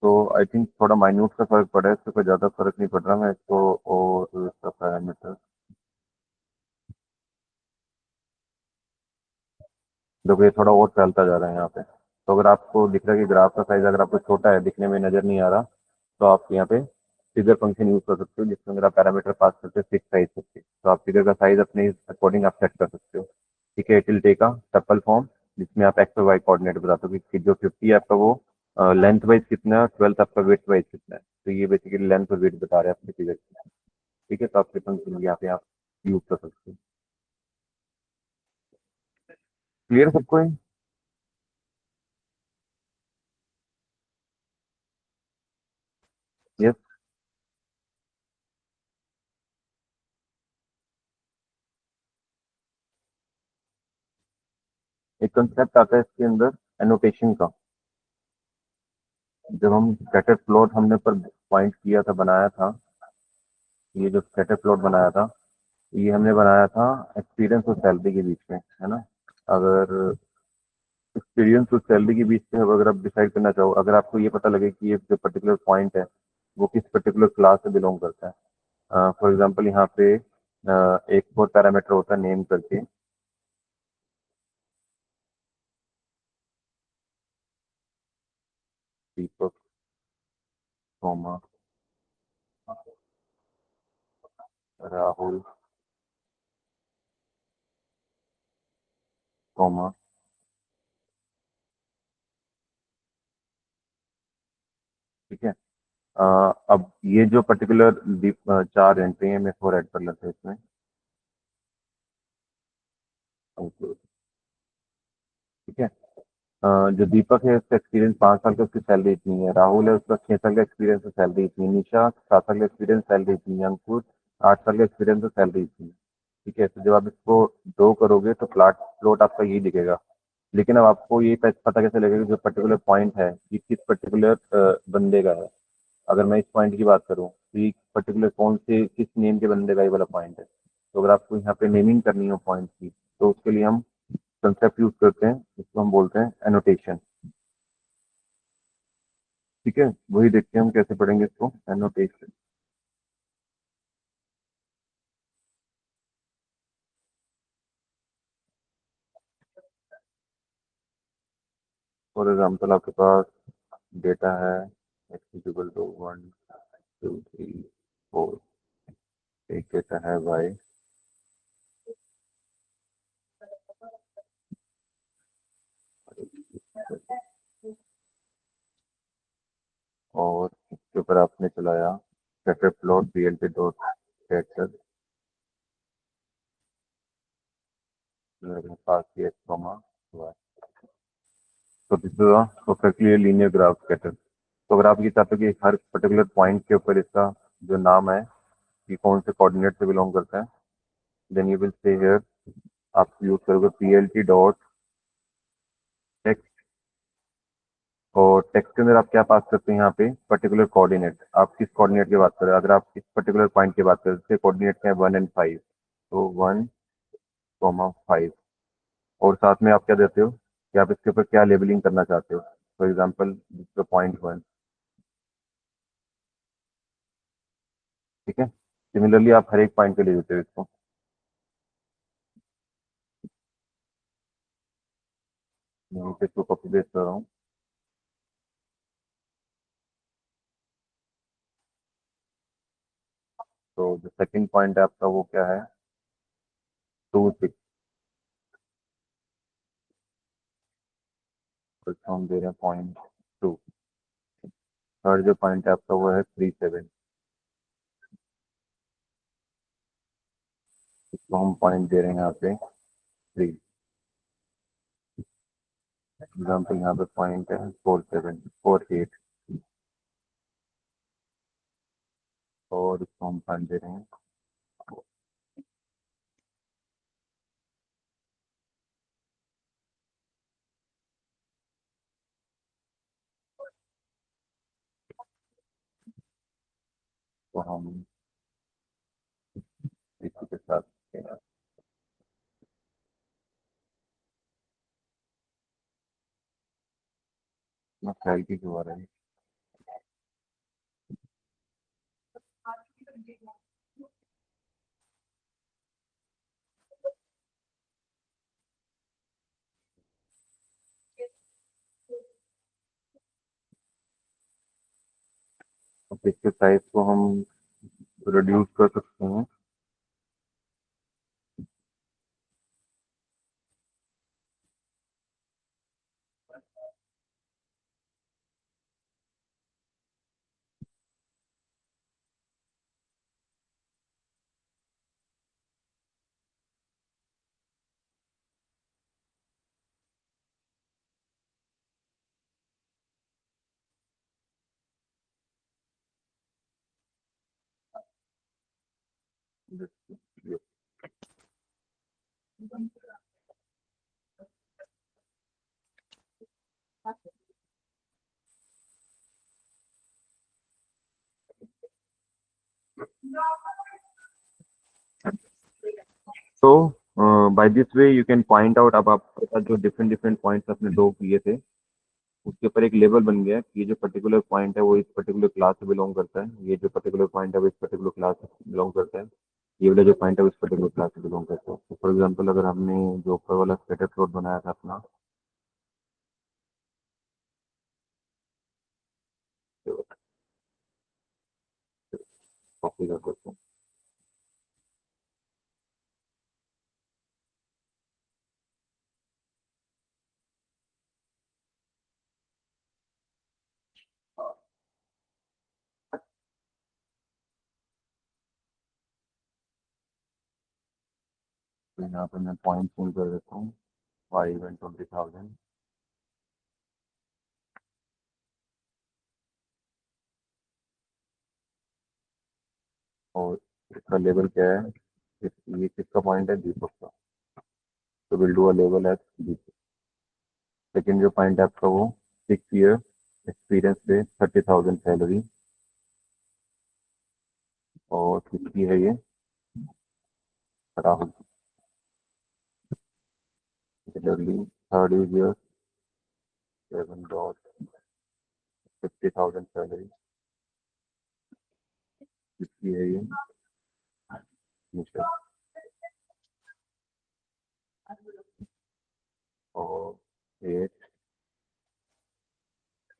तो आई थिंक थोड़ा माइन्यूट का फर्क पड़ा है, इससे कोई ज़्यादा फर्क नहीं पड़ रहा। मैं इसको और इसका पैरामीटर, देखो ये थोड़ा और फैलता जा रहा है यहाँ पे। तो अगर आपको दिख रहा है कि ग्राफ का साइज अगर आपको छोटा है, दिखने में नज़र नहीं आ रहा, तो आप यहाँ पे फिगर फंक्शन यूज कर सकते हो, जिसमें अगर आप पैरामीटर पास करते हो फिक्स साइज करके, तो आप फिगर का साइज अपने अकॉर्डिंग आप सेट कर सकते हो। ठीक है, it will take a tuple form, जिसमें आप एक्स और वाई कोऑर्डिनेट बताते हो कि जो 50 है आपका वो लेंथ वाइज कितना है, 12 आपका वेट वाइज कितना है। तो ये बेसिकली लेंथ और वेट बता रहे हैं आपके फिगर की। ठीक है, तो आपके फंक्शन यहाँ पे आप यूज कर सकते हो। क्लियर सबको है? यस। एक कंसेप्ट आता है इसके अंदर एनोटेशन का। जब हम स्कैटर प्लॉट हमने पर पॉइंट किया था, बनाया था, ये जो स्कैटर प्लॉट बनाया था, ये हमने बनाया था एक्सपीरियंस और सैलरी के बीच में, है ना। अगर एक्सपीरियंस और सैलरी के बीच में अगर आप डिसाइड करना चाहो, अगर आपको ये पता लगे कि ये जो पर्टिकुलर पॉइंट है वो किस पर्टिकुलर क्लास से बिलोंग करता है, फॉर एग्जांपल यहाँ पे एक और पैरामीटर होता है नेम करके, दीपक, सोमा, राहुल, सोमा। ठीक है, अब ये जो पर्टिकुलर 4 एंट्री है, मैं 4 ऐड कर लेते हैं इसमें। ठीक है, जो दीपक है उसका एक्सपीरियंस 5 साल का, उसकी सैलरी इतनी है। राहुल है, उसका 6 साल का एक्सपीरियंस है, सैलरी इतनी है। निशा 7 साल का एक्सपीरियंस, सैलरी इतनी है। अंकुर 8 साल का एक्सपीरियंस है, सैलरी इतनी है। ठीक है, तो जब आप इसको ड्रॉ करोगे तो प्लाट प्लॉट आपका यही दिखेगा। लेकिन अब आपको ये पता कैसे लगेगा कि जो पर्टिकुलर पॉइंट है ये किस पर्टिकुलर बंदे का है। अगर मैं इस पॉइंट की बात करूँ तो ये पर्टिकुलर कौन से किस नेम के बंदे का ये वाला पॉइंट है। तो अगर आपको यहाँ पे नेमिंग करनी हो पॉइंट की, तो उसके लिए हम कंसेप्ट यूज करते हैं, इसको हम बोलते हैं एनोटेशन। ठीक है, वही देखते हैं हम कैसे पढ़ेंगे इसको, एनोटेशन। फॉर एग्जाम्पल आपके पास डेटा है x इक्वल टू 1 2 3 4, एक डेटा है y, और इसके ऊपर आपने चलाया scatter plot plt dot scatter, मेरे पास ये कॉमा y। तो this is a perfectly linear graph scatter. तो अगर आप ये चाहते हो कि हर पर्टिकुलर पॉइंट के ऊपर इसका जो नाम है कि कौन से कोऑर्डिनेट से बिलोंग करता है, then you will say here, आप यूज करोगे plt डॉट टेक्स्ट, और टेक्स्ट के अंदर आप क्या पास करते हैं यहाँ पे पर्टिकुलर कोऑर्डिनेट। आप किस कोऑर्डिनेट की बात कर रहे हैं, अगर आप इस पर्टिकुलर पॉइंट की बात करें, इसके कोऑर्डिनेट हैं 1 और 5, तो 1,5। और साथ में आप क्या देते हो कि आप इसके ऊपर क्या लेबलिंग करना चाहते हो। For example .1। ठीक है, सिमिलरली आप हर एक पॉइंट के लिए देते हो इसको। मैं इसको कॉपी पेस्ट कर रहा हूँ। तो जो सेकंड पॉइंट है आपका वो क्या है, 2 6, तो इसको हम दे रहे हैं 0.2। थर्ड जो पॉइंट है आपका वो है 3 7, इसको हम पॉइंट दे रहे हैं यहाँ पे 3। एग्जाम्पल यहाँ पे पॉइंट है 4 7 4 8, और इसको हम पॉइंट दे रहे हैं तो हम इसी के साथ ख्याल की क्यों आ रहा है। अब इसके साइज को हम रिड्यूस कर सकते हैं। तो by this way you can point out, अब आपके पास जो डिफरेंट डिफरेंट पॉइंट्स आपने ड्रॉ किए थे उसके ऊपर एक लेबल बन गया कि ये जो पर्टिकुलर पॉइंट है वो इस पर्टिकुलर क्लास से बिलोंग करता है, ये जो पर्टिकुलर पॉइंट है वो इस पर्टिकुलर क्लास से बिलोंग करता है, ये वाला जो पॉइंट है वो इस पर्टिकुलर क्लास से बिलोंग करता है। तो फॉर एग्जाम्पल अगर हमने जो ऊपर वाला स्कैटर प्लॉट बनाया था अपना, कॉपी कर देते हैं। तो यहाँ पे मैं पॉइंट चेंज कर देता हूँ 5 and 20,000, और इसका लेवल क्या है, ये किसका पॉइंट है, दीपक का। तो will do a level at Deepak. Second जो पॉइंट है आपका वो 6 year एक्सपीरियंस पे 30,000 सैलरी, और किसकी है ये, Rahul. Similarly third is your 7.50,000 salary, किसकी है ये, निशा। और 8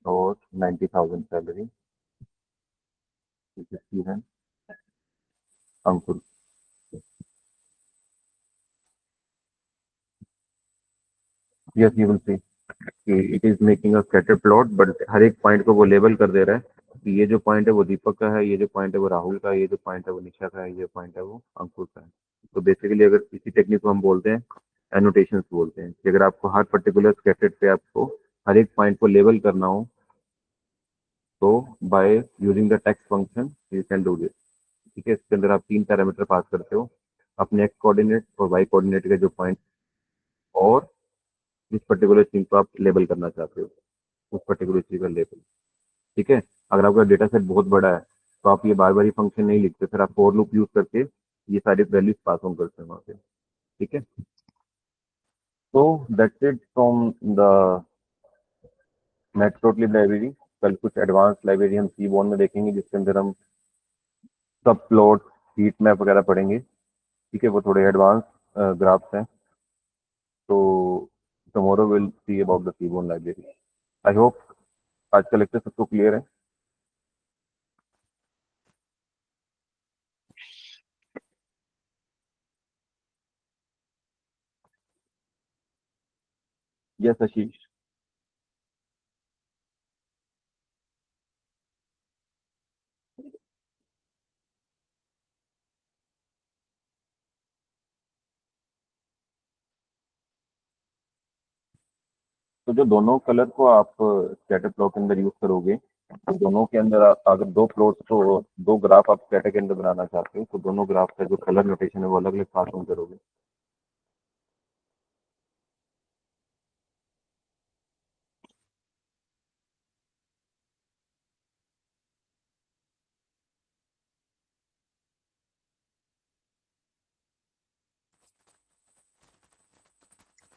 और 90,000 सैलरी, किसकी है, Ankur. Yes you will see कि it is making a scatter plot, but हर एक पॉइंट को वो लेबल कर दे रहा है कि ये जो पॉइंट है वो दीपक का है, ये जो पॉइंट है वो राहुल का है, ये जो पॉइंट है वो निशा का है, ये पॉइंट है वो अंकुर का है। तो बेसिकली अगर इसी टेक्निक को हम बोलते हैं एनोटेशंस बोलते हैं, कि अगर आपको हर पर्टिकुलर स्कैटर्ड पे आपको हर एक पॉइंट को लेबल करना हो तो by using the text function you can do this. ठीक है, इसके अंदर आप 3 पैरामीटर पास करते हो, अपने एक्स कोऑर्डिनेट और वाई कोऑर्डिनेट के जो पॉइंट, और इस पर्टिकुलर चीज को आप लेबल करना चाहते हो, उस पर्टिकुलर चीज का लेबल। ठीक है, अगर आपका डेटा सेट बहुत बड़ा है तो आप ये बार बार ये फंक्शन नहीं लिखते, फिर आप फॉर लूप यूज करके ये सारी वैल्यूज पास ऑन करते हैं वहाँ पे। ठीक है, तो that's it from the matplotlib library. कल कुछ एडवांस लाइब्रेरी हम सीबॉर्न में देखेंगे जिसके अंदर हम सब प्लॉट, हीट मैप वगैरह पढ़ेंगे। ठीक है, वो थोड़े एडवांस ग्राफ्स हैं। तो tomorrow will see about the seaborn library. I hope आज का लेक्चर सबको क्लियर है। Yes, Ashish. तो जो दोनों कलर को आप स्कैटर प्लॉट के अंदर यूज करोगे, तो दोनों के अंदर अगर दो प्लॉट तो दो ग्राफ आप स्कैटर के अंदर बनाना चाहते हो, तो दोनों ग्राफ का जो कलर नोटेशन है वो अलग अलग पास ऑन करोगे।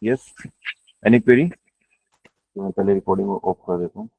Yes, any query? मैं पहले रिकॉर्डिंग ऑफ कर देता हूँ।